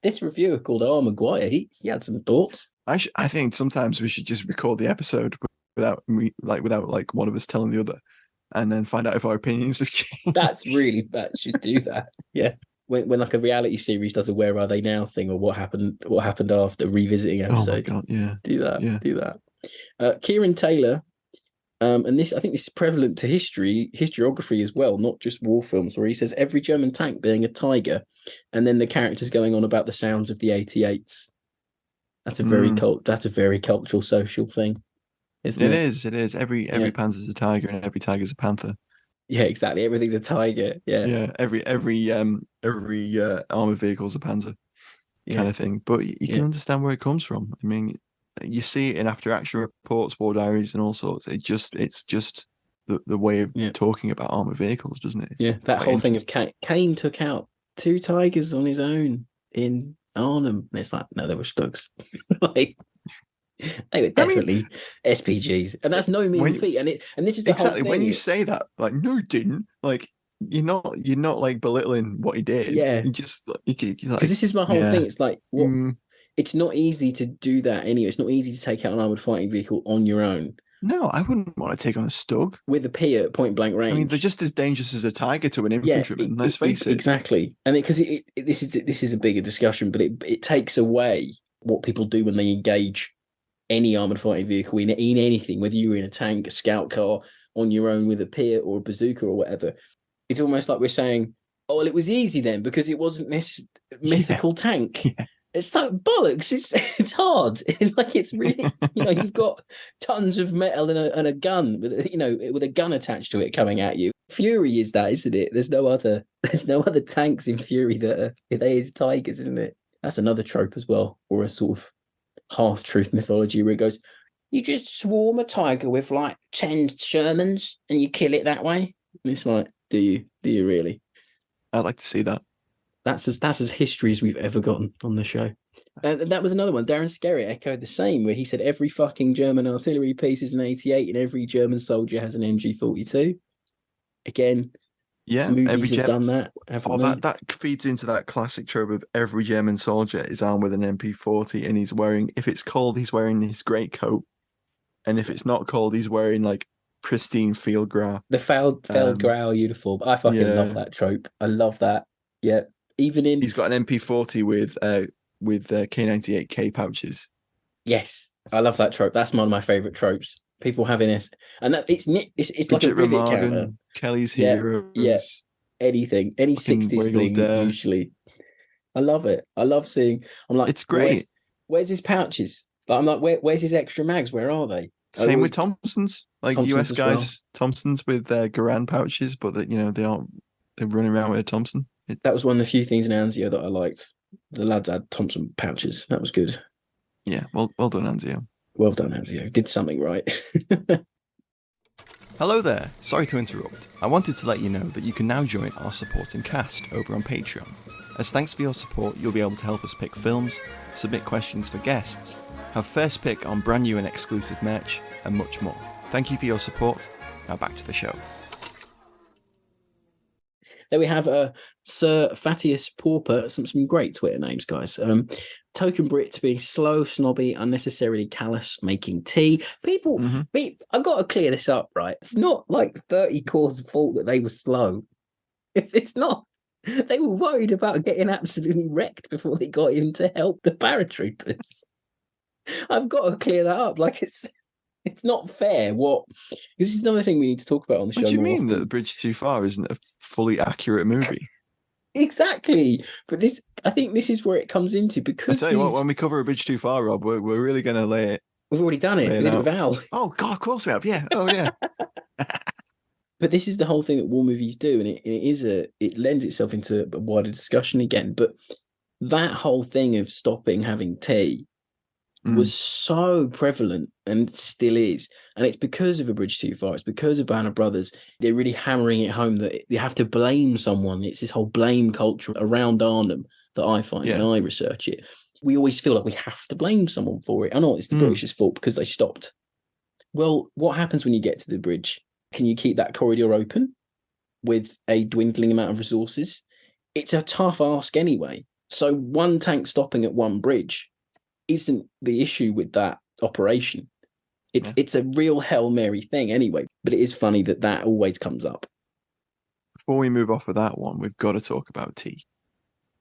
This reviewer called Maguire, he had some thoughts. I think sometimes we should just record the episode without one of us telling the other, and then find out if our opinions have changed. That's really bad. Should do that. Yeah. When like a reality series does a "Where Are They Now" thing, or what happened after revisiting episode. Oh my god! Yeah. Do that. Yeah. Do that. Kieran Taylor. And I think this is prevalent to historiography as well, not just war films, where he says every German tank being a Tiger, and then the characters going on about the sounds of the 88s. That's a very cultural, social thing, isn't it? It is. Every Panzer's a Tiger, and every Tiger's a Panther. Yeah, exactly. Everything's a Tiger. Yeah. Yeah. Every armored vehicle's a Panzer, kind of thing. But you can understand where it comes from. I mean, you see it in after action reports, war diaries, and all sorts. It's just the way of talking about armored vehicles, doesn't it? That whole thing of Kane took out 2 Tigers on his own in Arnhem. And it's like, no, they were Stugs. Like, they were definitely SPGs, and that's no mean feat. And this is the exactly whole thing. When you say that, like, no, he didn't. Like, you're not like belittling what he did. Yeah, you just because this is my whole thing. It's like it's not easy to do that anyway. It's not easy to take out an armored fighting vehicle on your own. No, I wouldn't want to take on a Stug with a P at point blank range. I mean, they're just as dangerous as a Tiger to an infantryman. Let's face it. Exactly, and because this is a bigger discussion, but it takes away what people do when they engage any armored fighting vehicle in anything, whether you're in a tank, a scout car, on your own with a Piat or a bazooka or whatever. It's almost like we're saying, oh, well, it was easy then because it wasn't this mythical tank. Yeah. It's like bollocks. It's hard. Like, it's really, you've got tons of metal and a gun with a gun attached to it coming at you. Fury is that, isn't it? There's no other tanks in Fury that is Tigers, isn't it? That's another trope as well, or a sort of half-truth mythology where it goes, you just swarm a Tiger with like 10 Shermans and you kill it that way. And it's like, do you really? I'd like to see that. That's as history as we've ever gotten on the show. And that was another one. Darren Skerritt echoed the same, where he said every fucking German artillery piece is an 88 and every German soldier has an MG42. Again, movies have done that, haven't they? That feeds into that classic trope of every German soldier is armed with an MP40 and he's wearing, if it's cold, he's wearing his greatcoat. And if it's not cold, he's wearing like pristine Feldgrau. The Feldgrau uniform. I fucking love that trope. I love that. Yeah. Even in... He's got an MP40 with with K98K pouches. Yes, I love that trope. That's one of my favorite tropes. People having this, and that it's like a Bridget rivet counter. Remagen, Kelly's Yeah, yeah. Heroes, Anything, any fucking 60s Wiggles thing Dare. usually. I love it. I love seeing. I'm like, It's great. Where's his pouches? But I'm like, where's his extra mags? Where are they? Same with Thompsons, like Thompsons US as well. guys, Thompsons with their Garand pouches, but that they're running around with a Thompson. That was one of the few things in Anzio that I liked. The lads had Thompson pouches. That was good. Yeah, well done, Anzio. Well done, Anzio. Did something right. Hello there, sorry to interrupt. I wanted to let you know that you can now join our supporting cast over on Patreon. As thanks for your support, you'll be able to help us pick films, submit questions for guests, have first pick on brand new and exclusive merch, and much more. Thank you for your support. Now back to the show. There we have Sir Fatius Pauper, some great Twitter names, guys. Token Brits being slow, snobby, unnecessarily callous, making tea. People, I've got to clear this up, right? It's not like 30 Core's fault that they were slow. It's not. They were worried about getting absolutely wrecked before they got in to help the paratroopers. I've got to clear that up. Like it's not fair. This is another thing we need to talk about on the show. What do you mean often. that The Bridge Too Far isn't a fully accurate movie? Exactly. But I think this is where it comes into, because I tell you what, when we cover A Bridge Too Far, Rob, we're really going to lay it. We've already done it. We did it with Al. Oh God, of course we have. Yeah. Oh yeah. But this is the whole thing that war movies do, and it lends itself into a wider discussion again. But that whole thing of stopping having tea was so prevalent, and still is. And it's because of A Bridge Too Far. It's because of Band of Brothers. They're really hammering it home that you have to blame someone. It's this whole blame culture around Arnhem that I find when I research it. We always feel like we have to blame someone for it. I know it's the British's fault because they stopped. Well, what happens when you get to the bridge? Can you keep that corridor open with a dwindling amount of resources? It's a tough ask anyway. So one tank stopping at one bridge isn't the issue with that operation. It's a real Hail Mary thing anyway. But it is funny that always comes up. Before we move off of that one, we've got to talk about tea.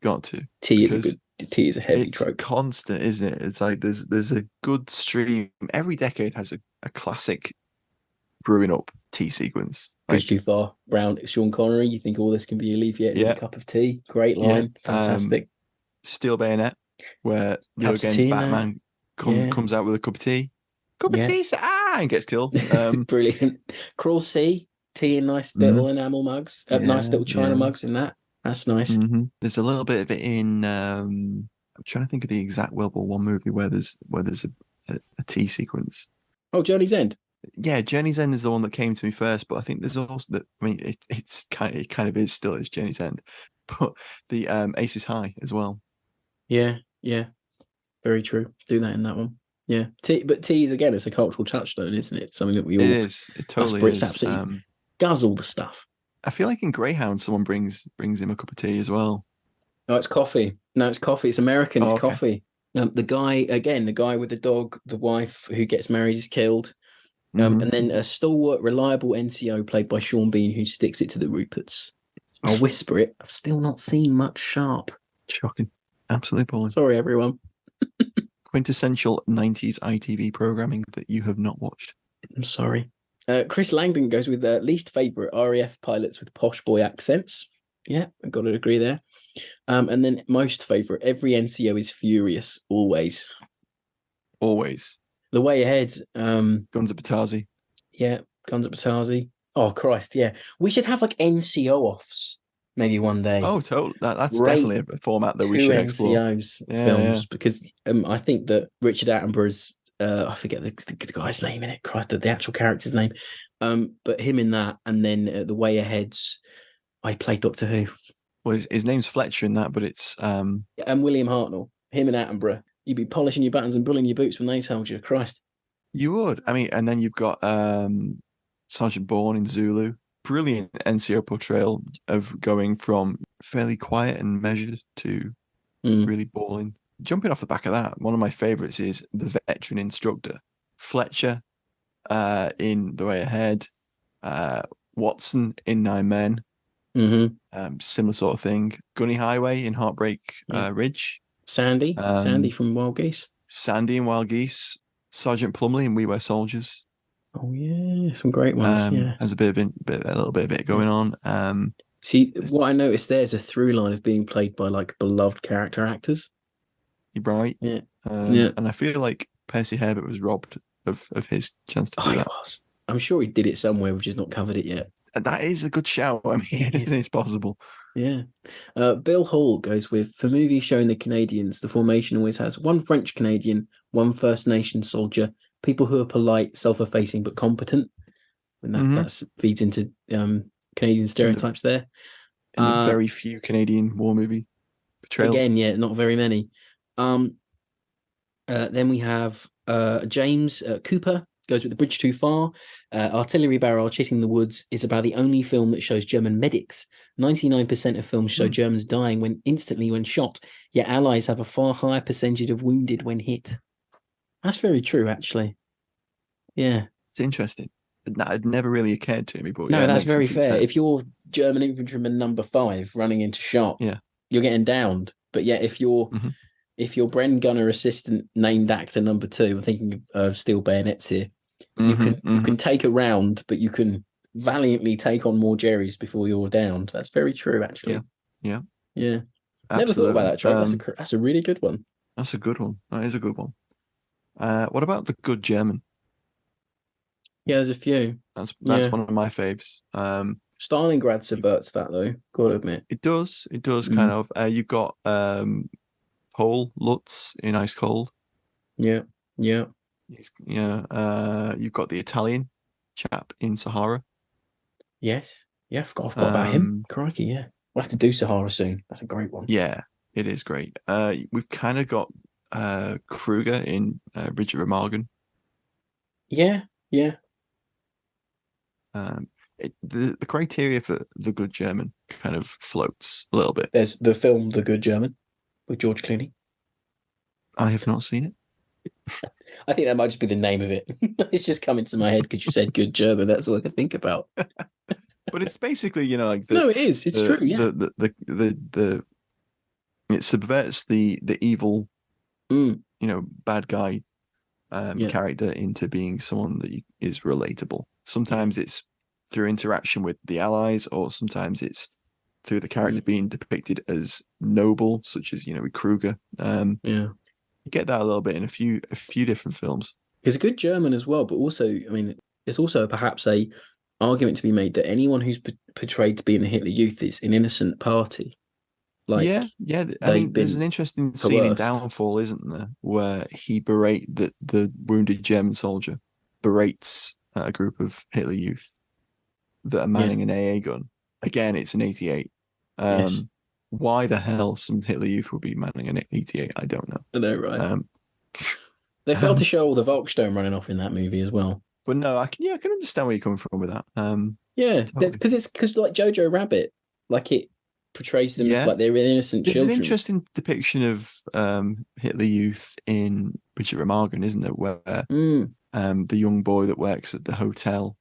Got to. Tea is a heavy trope. It's constant, isn't it? It's like there's a good stream. Every decade has a classic brewing up tea sequence. Bridge Too Far, Brown, Sean Connery. You think all this can be alleviated with a cup of tea? Great line, fantastic. Steel Bayonet, where Leo Gaines Batman comes out with a cup of tea. Cup of tea, and gets killed. Brilliant. Cruel Sea, tea in nice little enamel mugs, nice little china mugs in that. That's nice. There's a little bit of it in. I'm trying to think of the exact World War One movie where there's a tea sequence. Oh, Journey's End. Yeah, Journey's End is the one that came to me first, but I think there's also that. I mean, it kind of is still is Journey's End, but the Aces High as well. Yeah, very true. Do that in that one. Yeah, tea is again, it's a cultural touchstone, isn't it? Something that we all. It is. It totally is. Absolutely guzzle the stuff. I feel like in Greyhound, someone brings him a cup of tea as well. No, it's coffee. It's coffee. It's American. It's coffee. The guy with the dog, the wife who gets married is killed. And then a stalwart, reliable NCO played by Sean Bean who sticks it to the Ruperts. I'll whisper it. I've still not seen much sharp. Shocking. Absolutely appalling. Sorry, everyone. Quintessential 90s ITV programming that you have not watched. I'm sorry. Chris Langdon goes with least favourite RAF pilots with posh boy accents. Yeah, I've got to agree there. And then most favourite, every NCO is furious, always. Always. The Way Ahead. Guns at Batazi. Yeah, Guns at Batazi. Oh, Christ, yeah. We should have like NCO offs maybe one day. Oh, totally. That's definitely a format that we should explore. NCOs films, because I think that Richard Attenborough's, I forget the guy's name in it, the actual character's name, but him in that, and then The Way Ahead's, I played Doctor Who. Well, his name's Fletcher in that, but it's... And William Hartnell, him and Attenborough. You'd be polishing your buttons and bullying your boots when they told you, Christ. You would. I mean, and then you've got Sergeant Bourne in Zulu. Brilliant NCO portrayal of going from fairly quiet and measured to really balling. Jumping off the back of that, one of my favourites is the veteran instructor. Fletcher in The Way Ahead. Watson in Nine Men. Similar sort of thing. Gunny Highway in Heartbreak Ridge. Sandy from Wild Geese. Sandy and Wild Geese, Sergeant Plumley and We Were Soldiers. Oh yeah, some great ones. Yeah, Has a little bit of it going on. See, what I noticed there is a through line of being played by like beloved character actors. You're right. Yeah, and I feel like Percy Herbert was robbed of his chance to do that. Was. I'm sure he did it somewhere, we've just not covered it yet. And that is a good shout. I mean, anything is possible. Yeah. Bill Hall goes with, for movies showing the Canadians, the formation always has one French Canadian, one First Nation soldier, people who are polite, self-effacing, but competent. And that feeds into Canadian stereotypes there. In the very few Canadian war movie portrayals. Again, yeah, not very many. Then we have James Cooper goes with The Bridge Too Far. Artillery Barrel Chasing the Woods is about the only film that shows German medics. 99% of films show Germans dying instantly when shot, yet Allies have a far higher percentage of wounded when hit. That's very true, actually. Yeah. It's interesting. That had never really occurred to me. But no, yeah, that's very fair. Sense. If you're German infantryman number 5 running into shot, you're getting downed. But yet if you're Bren Gunner assistant named actor number 2, I'm thinking of Steel Bayonets here, you can take a round, but you can valiantly take on more Jerrys before you're downed. That's very true, actually. Yeah. Never thought about that, Trope. That's a really good one. That's a good one. That is a good one. What about The Good German? Yeah, there's a few. That's one of my faves. Stalingrad subverts that, though. Gotta admit, it does. It does kind of. You've got Paul Lutz in Ice Cold. Yeah. You've got the Italian chap in Sahara. Yes. Yeah, I forgot about him. Crikey, yeah. We'll have to do Sahara soon. That's a great one. Yeah, it is great. We've kind of got Kruger in Bridget Remagen. Yeah. The criteria for The Good German kind of floats a little bit. There's the film The Good German with George Clooney. I have not seen it. I think that might just be the name of it. It's just coming to my head because you said Good German. That's all I can think about. But it's basically, like no, it is. It's true. Yeah. It subverts the evil, bad guy character into being someone that is relatable. Sometimes it's through interaction with the Allies, or sometimes it's through the character being depicted as noble, such as with Kruger. You get that a little bit in a few different films. There's a Good German as well, but also, I mean, there's also perhaps a argument to be made that anyone who's portrayed to be in the Hitler Youth is an innocent party. I mean, there's an interesting scene in Downfall, isn't there, where he the wounded German soldier berates a group of Hitler Youth that are manning an AA gun. Again, it's an 88. Yes. Why the hell some Hitler Youth would be manning an 88? I don't know. I know, right? They failed to show all the Volkstone running off in that movie as well. But no, I can understand where you're coming from with that. Because like Jojo Rabbit, like it portrays them as like they're innocent children. There's an interesting depiction of Hitler Youth in Bridget Remagen, isn't there? Where the young boy that works at the hotel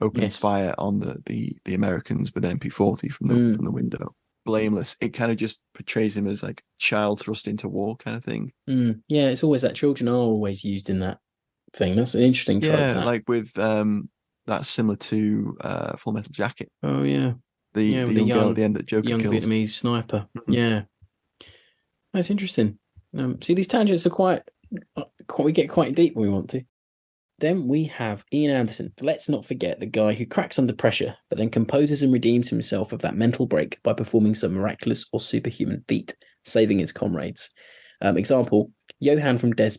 opens fire on the Americans with an MP40 from the window. Blameless. It kind of just portrays him as like child thrust into war kind of thing. Yeah, it's always that children are always used in that thing. That's an interesting trope. Yeah, like with that's similar to Full Metal Jacket. Oh yeah. The young girl at the end that Joker young kills. Vietnamese sniper. Yeah. That's interesting. See, these tangents are we get quite deep when we want to. Then we have Ian Anderson. Let's not forget the guy who cracks under pressure, but then composes and redeems himself of that mental break by performing some miraculous or superhuman feat, saving his comrades. Example, Johan from Das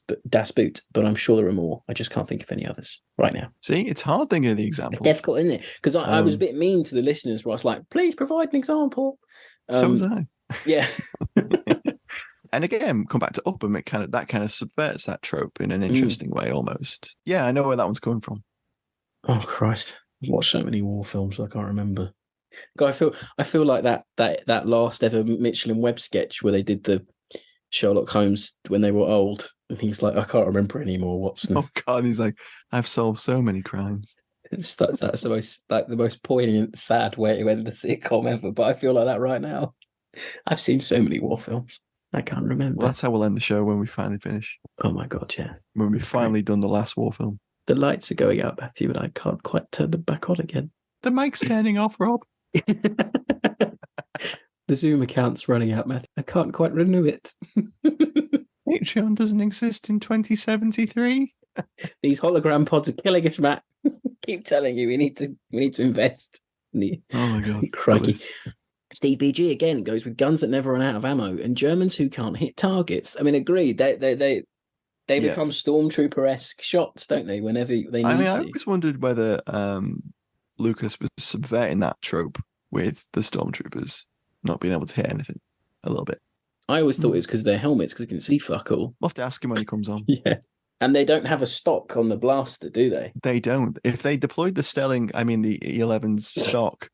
Boot, but I'm sure there are more. I just can't think of any others right now. See, it's hard thinking of the examples. It's difficult, isn't it? Because I was a bit mean to the listeners where I was like, please provide an example. So was I. Yeah. And again, come back to Upham, that kind of subverts that trope in an interesting way almost. Yeah, I know where that one's coming from. Oh Christ. I've watched so many war films I can't remember. I feel like that last ever Mitchell and Webb sketch where they did the Sherlock Holmes when they were old, and he's like, I can't remember anymore, Watson. Oh God, he's like, I've solved so many crimes. That's the most poignant, sad way to end the sitcom ever. But I feel like that right now. I've seen so many war films. I can't remember. Well, that's how we'll end the show when we finally finish. Oh my god, yeah. When we've finally done the last war film. The lights are going out, Matthew, but I can't quite turn them back on again. The mic's turning off, Rob. The Zoom account's running out, Matthew. I can't quite renew it. Patreon doesn't exist in 2073. These hologram pods are killing us, Matt. Keep telling you we need to invest. Oh my god. Crikey. Steve BG again goes with guns that never run out of ammo and Germans who can't hit targets. I mean, agreed. They become stormtrooper-esque shots, don't they? Whenever they need I to. always wondered whether Lucas was subverting that trope with the stormtroopers not being able to hit anything a little bit. I always thought it was because of their helmets, because they can see fuck all. We'll have to ask him when he comes on. Yeah. And they don't have a stock on the blaster, do they? They don't. If they deployed the the E11's stock,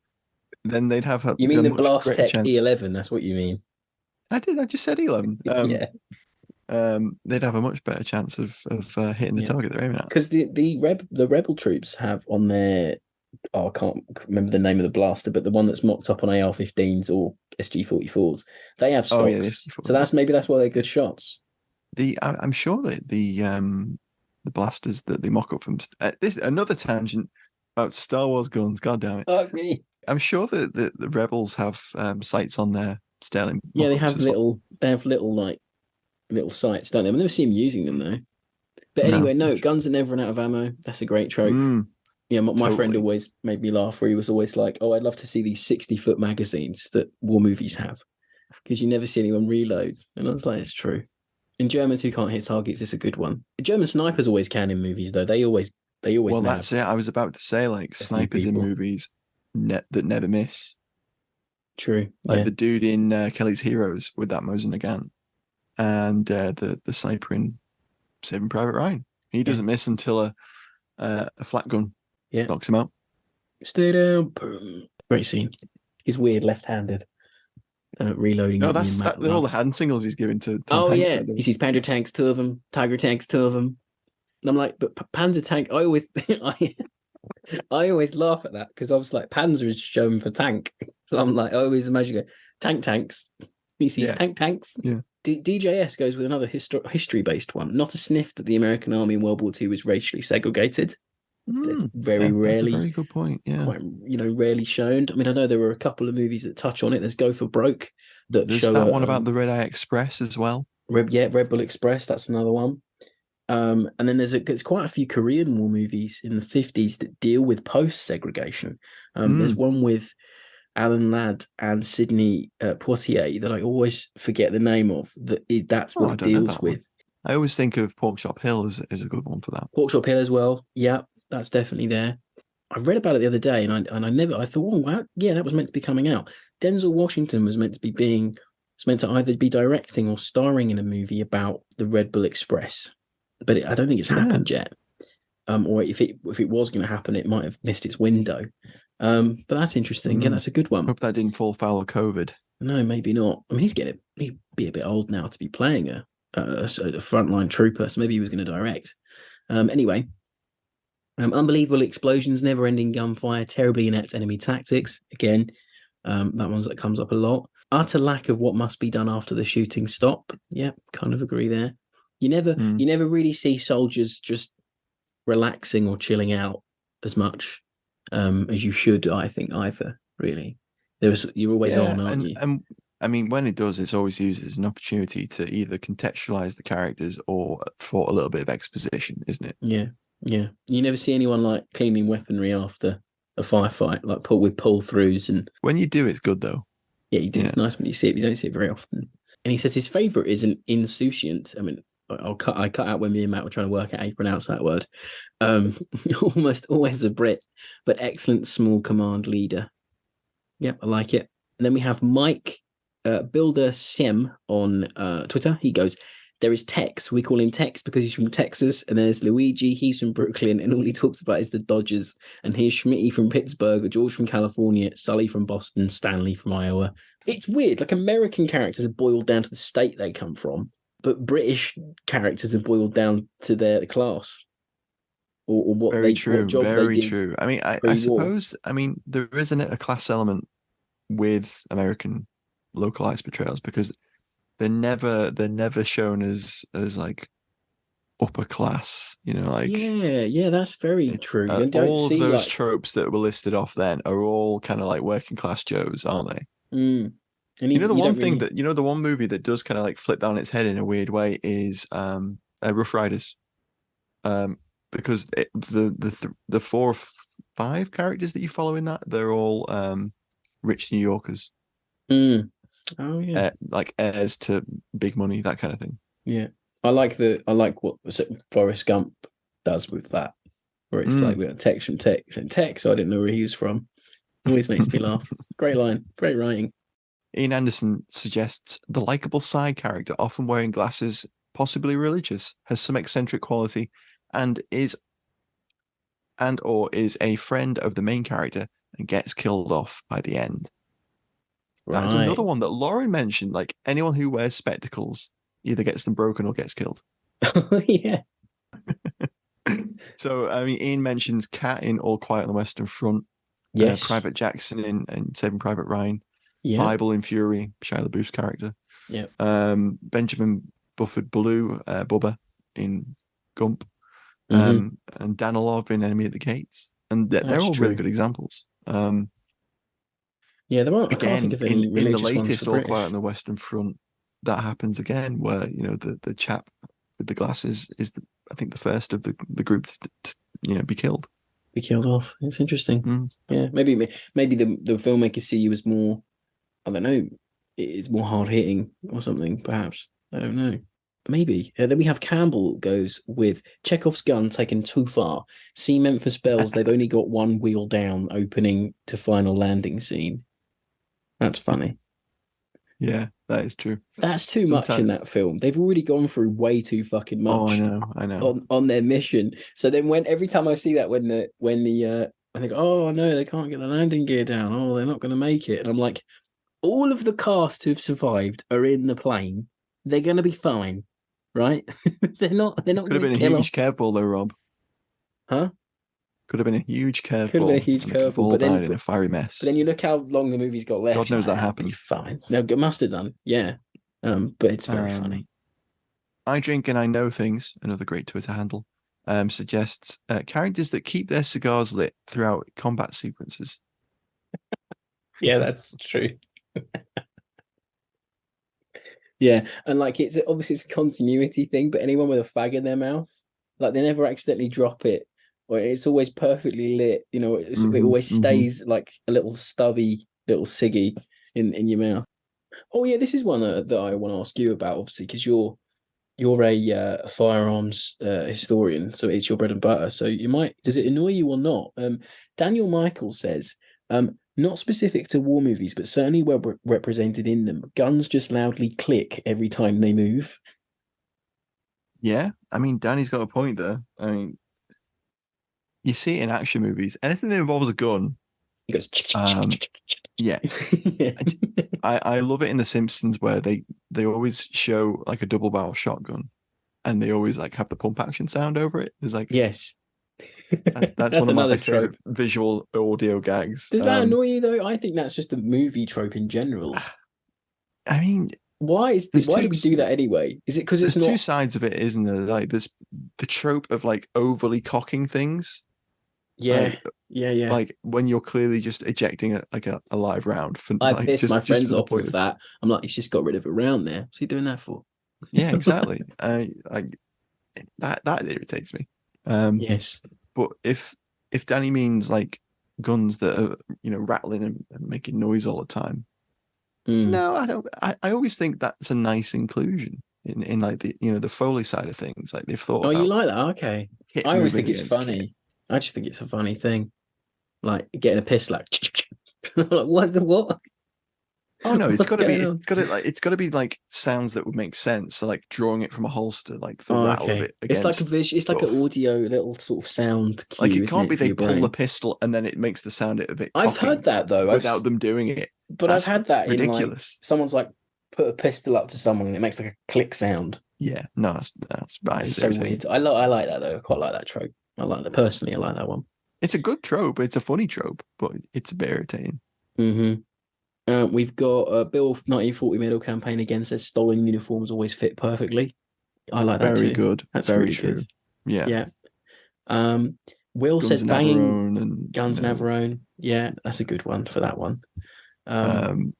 then they'd have a. You mean the Blast greater Tech chance. E11? That's what you mean. I did. I just said E11. They'd have a much better chance of hitting the target they're aiming at. Because the rebel troops have on their, I can't remember the name of the blaster, but the one that's mocked up on AR-15s or SG-44s, they have stocks. Oh, yeah, the SG-44. So that's why they're good shots. I'm sure that the blasters that they mock up from this another tangent about Star Wars guns. God damn it! Fuck me. I'm sure that the rebels have sights on their Sterling. Yeah, they have little sights, don't they? I've never seen them using them though. But anyway, no, guns are never run out of ammo. That's a great trope. Yeah, my friend always made me laugh. Where he was always like, "Oh, I'd love to see these 60-foot magazines that war movies have, because you never see anyone reload." And I was like, "It's true." And Germans who can't hit targets is a good one. German snipers always can in movies, though. They always. Well, that's it. I was about to say, like, snipers in movies that never miss. True. Like the dude in Kelly's Heroes with that Mosin Nagant, and the sniper in Saving Private Ryan. He doesn't miss until a flat gun knocks him out. Stay down. Boom. Great scene. He's weird left-handed. Reloading. No, that's all the hand signals he's giving to Tom Hanks. Yeah, he sees Panzer tanks, two of them, Tiger tanks, two of them, and I'm like, but Panzer tank. I always, I always laugh at that because I was like, Panzer is shown for tank, so I'm like, I always imagine tanks. He sees tanks. Yeah. DJS goes with another history-based one. Not a sniff that the American army in World War II was racially segregated. Very rarely. That's a very good point. Yeah, quite rarely shown. I mean, I know there were a couple of movies that touch on it. There's Go for Broke. There's that one about the Red Eye Express as well. Red Bull Express. That's another one. And then there's quite a few Korean War movies in the 50s that deal with post-segregation. There's one with Alan Ladd and Sidney Poitier that I always forget the name of. That's what it deals with. I always think of Pork Chop Hill as a good one for that. Pork Chop Hill as well. Yeah, that's definitely there. I read about it the other day, and I thought, oh wow, yeah, that was meant to be coming out. Denzel Washington was meant to either be directing or starring in a movie about the Red Bull Express, but I don't think it's happened yet. Or if it was going to happen, it might have missed its window. But that's interesting. Yeah, that's a good one. Hope that didn't fall foul of COVID. No, maybe not. I mean, he'd be a bit old now to be playing a frontline trooper, so maybe he was going to direct. Anyway. Unbelievable explosions, never-ending gunfire, terribly inept enemy tactics. Again, that comes up a lot. Utter lack of what must be done after the shooting stop. Yeah, kind of agree there. You never really see soldiers just relaxing or chilling out as much as you should. I think either really. You're always on, aren't you? And I mean, when it does, it's always used as an opportunity to either contextualize the characters or for a little bit of exposition, isn't it? Yeah. Yeah, you never see anyone like cleaning weaponry after a firefight, like with pull-throughs. And when you do, it's good though. Yeah, you do. Yeah. It's nice when you see it. You don't see it very often. And he says his favourite is an insouciant. I mean, I cut out when me and Matt were trying to work out how you pronounce that word. Almost always a Brit, but excellent small command leader. Yep, I like it. And then we have Mike Builder Sim on Twitter. He goes, there is Tex. We call him Tex because he's from Texas. And there's Luigi. He's from Brooklyn. And all he talks about is the Dodgers. And here's Schmitty from Pittsburgh, George from California, Sully from Boston, Stanley from Iowa. It's weird. Like American characters are boiled down to the state they come from, but British characters are boiled down to their class or what very they true. What job very they did. True. I mean, I suppose. I mean, there isn't a class element with American localized portrayals because they're never shown as like upper class, like Yeah, that's very true. You don't all of see those like tropes that were listed off then are all kind of like working class Joes, aren't they? and even, The you one don't thing really. that the one movie that does kind of like flip down its head in a weird way is Rough Riders. Because the 4 or 5 characters that you follow in that, they're all rich New Yorkers, Oh yeah. like heirs to big money, that kind of thing. Yeah. I like what Forrest Gump does with that, where it's like we got text from text and text, so I didn't know where he was from. Always makes me laugh. Great line, great writing. Ian Anderson suggests the likable side character, often wearing glasses, possibly religious, has some eccentric quality, and or is a friend of the main character and gets killed off by the end. That is another Right. one that Lauren mentioned. Like anyone who wears spectacles either gets them broken or gets killed. Yeah. So, I mean, Ian mentions Cat in All Quiet on the Western Front, Yes. Private Jackson in Saving Private Ryan, Yeah. Bible in Fury, Shia LaBeouf's character. Yeah. Benjamin Bufford Blue, Bubba in Gump, Mhm. and Danilov in Enemy at the Gates. And they're That's all really true. good examples. Yeah, there aren't. I can't think Again, of any in the religious ones for latest All Quiet British. on the Western Front, that happens again, where the chap with the glasses is I think the first of the group to be killed. Be killed off. It's interesting. Mm. Yeah, maybe the filmmakers see you as more. I don't know. It's more hard hitting or something. Perhaps I don't know. Maybe. Then we have Campbell goes with Chekhov's gun taken too far. See Memphis Bells. They've only got one wheel down. Opening to final landing scene. That's funny. Yeah, that is true. That's too much in that film. They've already gone through way too fucking Oh, much. I know. On their mission. So then every time I see that when I think, oh no, they can't get the landing gear down. Oh, they're not going to make it. And I'm like, all of the cast who've survived are in the plane. They're going to be fine, right? they're not. They're not Could have going been to a kill huge off, curveball though, Rob. huh? Could have been a huge Could have been a curveball, huge and they could have curveball. all But then, died in a fiery mess. but then you look how long the movie's got left. God knows that It'll be happened. fine. No, it must have done. Yeah. But it's very funny. I Drink and I Know Things, another great Twitter handle, suggests characters that keep their cigars lit throughout combat sequences. Yeah, that's true. Yeah, and like it's obviously it's a continuity thing, but anyone with a fag in their mouth, like they never accidentally drop it, or it's always perfectly lit. It always stays like a little stubby little ciggy in your mouth. Oh yeah, this is one that I want to ask you about, obviously, because you're a firearms historian, so it's your bread and butter. So does it annoy you or not? Daniel Michael says, not specific to war movies, but certainly well represented in them. Guns just loudly click every time they move. Yeah, I mean, Danny's got a point there. I mean, you see it in action movies. Anything that involves a gun. He goes, yeah. I love it in The Simpsons where they always show like a double barrel shotgun, and they always like have the pump action sound over it. There's like yes. That's one of my favorite trope. visual audio gags. Does that annoy you though? I think that's just a movie trope in general. I mean, why do we do that anyway? Is it because it's there's not... two sides of it, isn't there? Like there's the trope of like overly cocking things. Yeah, Like when you're clearly just ejecting a live round. I like, pissed my friends off with of... that. I'm like, he's just got rid of a round there. What's he doing that for? Yeah, exactly. That irritates me. Yes. But if Danny means like guns that are rattling and making noise all the time, no, I don't. I always think that's a nice inclusion in like the Foley side of things. Like they've thought. Oh, you like that? Okay. I always think it's funny. Kit. I just think it's a funny thing, like getting a piss like. Like what? Oh no, it's got to be like sounds that would make sense. So like drawing it from a holster, like the rattle of it. It's like it's like an audio little sort of sound cue. Like it can't be they pull the pistol and then it makes the sound of it. I've heard that though, without them doing it. But I've had that ridiculous. In like someone's like put a pistol up to someone and it makes like a click sound. Yeah, no, that's bad. It's so weird. I like that though. I quite like that trope. I like that personally. I like that one. It's a good trope. It's a funny trope, but it's a bit irritating. Mm-hmm. We've got Bill 1940 medal campaign again says stolen uniforms always fit perfectly. I like that Very too. good. That's Very really true. good. Yeah. Yeah. Will Guns says and banging Navarone and guns Navarone. Yeah, that's a good one for that one. Guns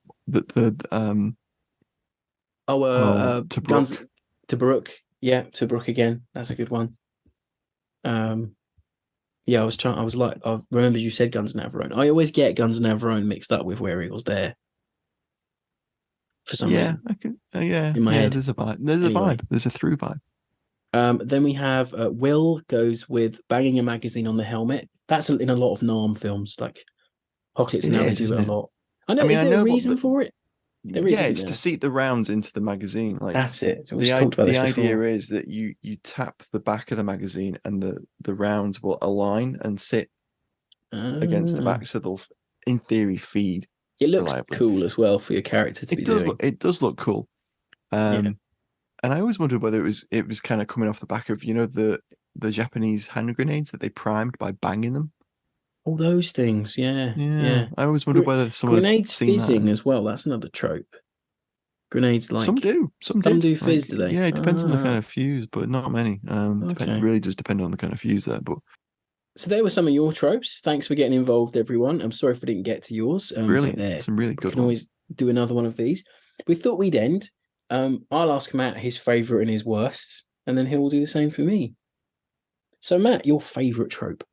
Tobruk. Tobruk. Yeah, Tobruk again. That's a good one. Yeah, I remember you said Guns Navarone. I always get Guns Navarone mixed up with Where Eagles Dare for some reason. I can, yeah, in my head. There's a vibe. There's a vibe. There's a through vibe. Then we have Will goes with banging a magazine on the helmet. That's in a lot of Nam films, like Apocalypse Now. They do it a lot. I know. Is there a reason for it? There is, it's to seat the rounds into the magazine. Like that's it. We talked about the this idea before. is that you tap the back of the magazine and the rounds will align and sit against the back, so they'll, in theory, feed. It looks reliably. cool as well for your character to be doing. It does look cool. And I always wondered whether it was kind of coming off the back of the Japanese hand grenades that they primed by banging them. All those things, yeah. I always wondered whether someone grenades had seen fizzing that. As well. That's another trope. Grenades like some do fizz, do they? Yeah, it depends on the kind of fuse, but not many. Okay. Really does depend on the kind of fuse there. But so there were some of your tropes. Thanks for getting involved, everyone. I'm sorry if we didn't get to yours. Brilliant, some really good we can always do another one of these. We thought we'd end. I'll ask Matt his favourite and his worst, and then he'll do the same for me. So Matt, your favourite trope?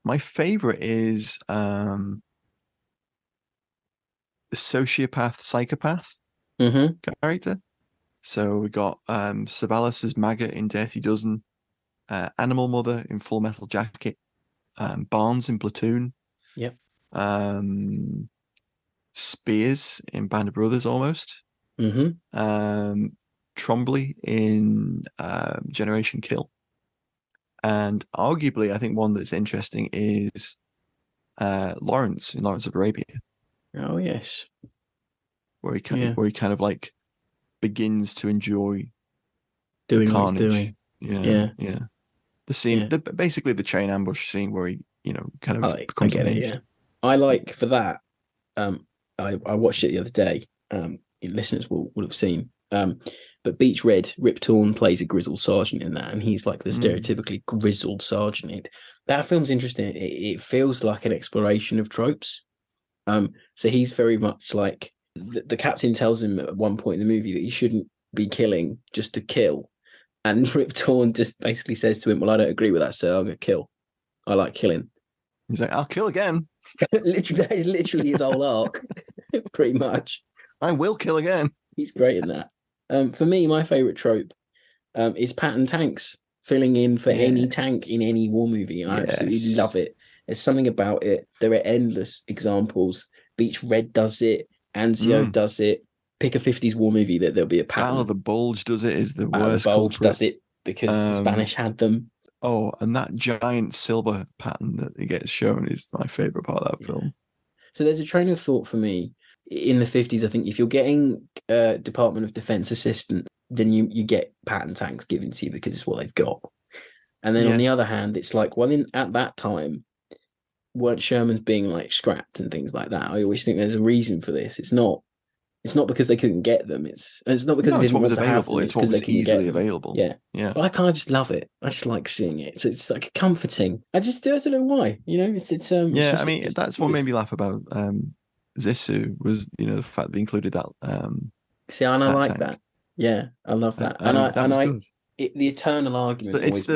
My favourite is the sociopath psychopath character. So we got Savalas as Maggot in Dirty Dozen, Animal Mother in Full Metal Jacket, Barnes in Platoon. Yep. Spears in Band of Brothers almost. Trombley in Generation Kill. And arguably, I think one that's interesting is Lawrence in Lawrence of Arabia. Oh yes, where he kind of like begins to enjoy doing the what carnage. he's doing. Yeah. The scene, basically the chain ambush scene where he, kind of becomes unhinged. Yeah. I like for that. I watched it the other day. Listeners will have seen. But Beach Red, Rip Torn plays a grizzled sergeant in that, and he's like the stereotypically grizzled sergeant. That film's interesting. It feels like an exploration of tropes. So he's very much like the captain tells him at one point in the movie that he shouldn't be killing just to kill, and Rip Torn just basically says to him, "Well, I don't agree with that, sir. I'm gonna kill. I like killing." He's like, "I'll kill again." literally his whole arc, pretty much. I will kill again. He's great in that. For me, my favorite trope is Patton tanks filling in for any tank in any war movie. I absolutely love it. There's something about it. There are endless examples. Beach Red does it. Anzio does it. Pick a 50s war movie that there'll be a pattern. Battle of the Bulge does it. Is the Battle worst. Of the Bulge culprit. does it because the Spanish had them. Oh, and that giant silver pattern that it gets shown is my favorite part of that film. So there's a train of thought for me. In the 50s, I think if you're getting Department of Defense assistant, then you get Patton tanks given to you because it's what they've got. And then on the other hand, it's like, well, at that time, weren't Shermans being like scrapped and things like that? I always think there's a reason for this. It's not because they couldn't get them. It's not because they didn't want to have them. It's what was easily available. Yeah. But I kind of just love it. I just like seeing it. It's like comforting. I don't know why. I mean, that's what made me laugh about Zissou was the fact that they included that. See, and I like that. Yeah, I love that. The eternal argument. It's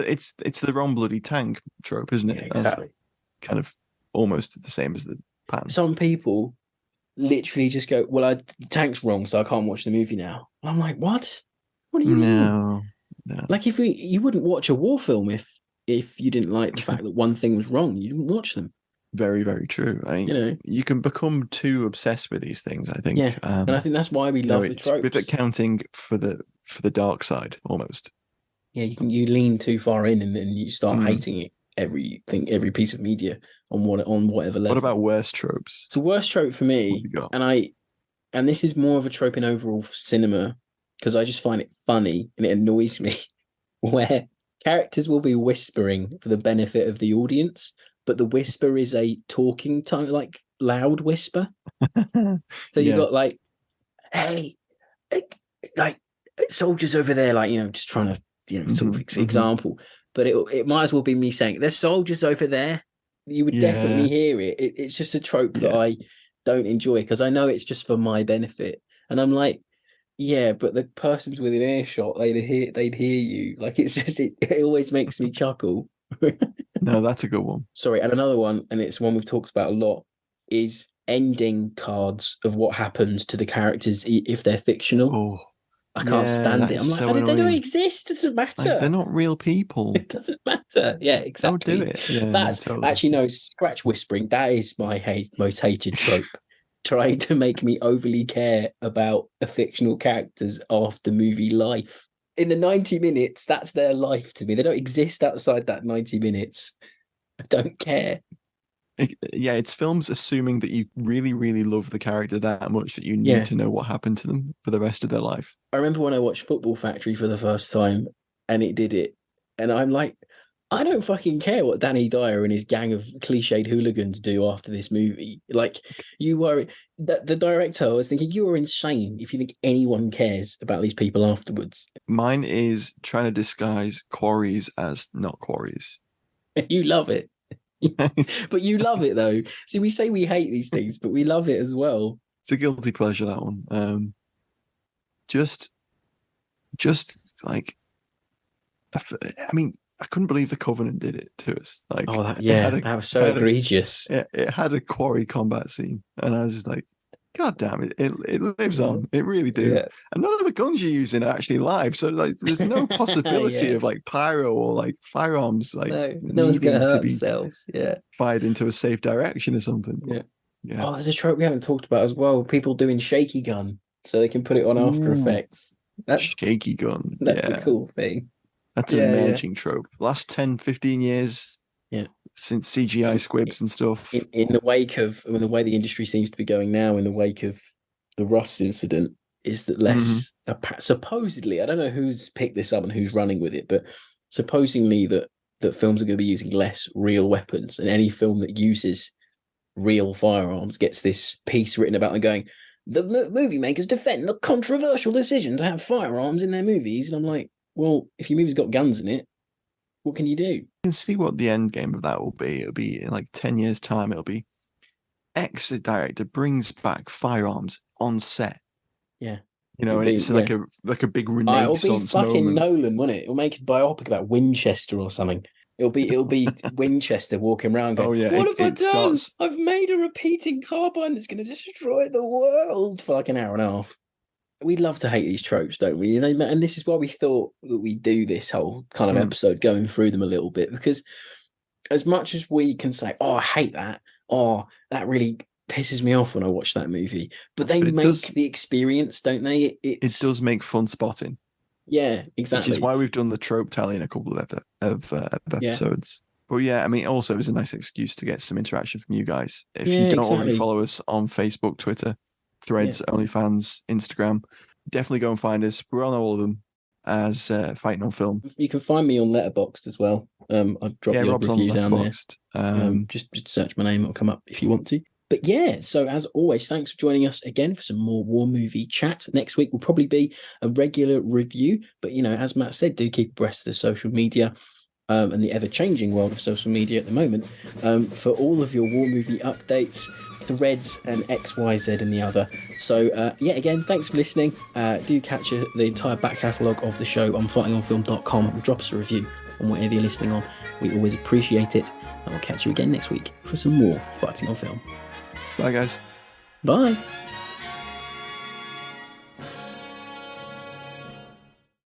the wrong bloody tank trope, isn't it? Yeah, exactly. That's kind of almost the same as the pattern. Some people literally just go, "Well, the tank's wrong, so I can't watch the movie now." And I'm like, "What? What do you mean?" No. Like if you wouldn't watch a war film if you didn't like the fact that one thing was wrong, you didn't watch them. Very, very true. I mean, you can become too obsessed with these things, I think. Yeah, and I think that's why we love the tropes. With accounting for the dark side, almost. Yeah, you lean too far in, and then you start hating it. Every piece of media on whatever level. What about worst tropes? So worst trope for me, and this is more of a trope in overall cinema because I just find it funny and it annoys me, where characters will be whispering for the benefit of the audience. But the whisper is a talking tone, like loud whisper. So you Yeah. got like, hey, like soldiers over there, like, just trying to, sort of example. But it might as well be me saying, there's soldiers over there. You would definitely hear it. It's just a trope that I don't enjoy because I know it's just for my benefit. And I'm like, yeah, but the person's within earshot, they'd hear you. Like, it's just, it always makes me chuckle. No, that's a good one. Sorry, and another one, and it's one we've talked about a lot, is ending cards of what happens to the characters if they're fictional. Oh, I can't stand it. I'm like, so they don't annoying. exist. It doesn't matter. Like, they're not real people. It doesn't matter. Yeah, exactly. Don't do it. Yeah, That's totally. actually, no, scratch whispering. That is my most hated trope. Trying to make me overly care about a fictional character's after movie life. In the 90 minutes, that's their life to me. They don't exist outside that 90 minutes. I don't care. Yeah, it's films assuming that you really, really love the character that much that you need to know what happened to them for the rest of their life. I remember when I watched Football Factory for the first time and it did it. And I'm like, I don't fucking care what Danny Dyer and his gang of cliched hooligans do after this movie. Like, you were the director. I was thinking, you are insane if you think anyone cares about these people afterwards. Mine is trying to disguise quarries as not quarries. You love it. But you love it though. See, we say we hate these things, but we love it as well. It's a guilty pleasure, that one. Just like, I mean, I couldn't believe the Covenant did it to us. Like, that was so egregious. It had a quarry combat scene, and I was just like, God damn it! It lives on. It really do. Yeah. And none of the guns you're using are actually live, so like, there's no possibility of like pyro or like firearms like no one's gonna hurt themselves. Yeah, fired into a safe direction or something. Yeah. Oh, there's a trope we haven't talked about as well. People doing shaky gun so they can put it on After Effects. That's shaky gun. That's a cool thing. That's an emerging trope. Last 10, 15 years. Yeah. Since CGI squibs and stuff. In the wake of the way the industry seems to be going now, in the wake of the Ross incident, is that less supposedly, I don't know who's picked this up and who's running with it, but supposedly that films are going to be using less real weapons, and any film that uses real firearms gets this piece written about them going, the movie makers defend the controversial decision to have firearms in their movies. And I'm like, well, if your movie's got guns in it, what can you do? You can see what the end game of that will be. It'll be in like 10 years' time. It'll be X director brings back firearms on set. Yeah. And it's like a big renaissance it'll be fucking moment. Nolan, won't it? It'll make a biopic about Winchester or something. It'll be Winchester walking around going, what have I done? I've made a repeating carbine that's going to destroy the world for like an hour and a half. We love to hate these tropes, don't we? And this is why we thought that we do this whole kind of episode, going through them a little bit, because as much as we can say, oh, I hate that, oh, that really pisses me off when I watch that movie, but they make the experience, don't they? It does make fun spotting. Yeah, exactly. Which is why we've done the trope tally in a couple of episodes. But yeah, I mean, also it's a nice excuse to get some interaction from you guys. If you don't already follow us on Facebook, Twitter, Threads, OnlyFans, Instagram, definitely go and find us. We're on all of them as Fighting on Film. You can find me on Letterboxd as well. I'll drop your Rob's review on down there. Just search my name, it'll come up if you want to. But yeah, so as always, thanks for joining us again for some more war movie chat. Next week will probably be a regular review, but as Matt said, do keep abreast of the social media and the ever-changing world of social media at the moment for all of your war movie updates, Threads and XYZ and the other. So again, thanks for listening. Do catch the entire back catalogue of the show on fightingonfilm.com. Drop us a review on whatever you're listening on. We always appreciate it. And we'll catch you again next week for some more Fighting on Film. Bye, guys. Bye.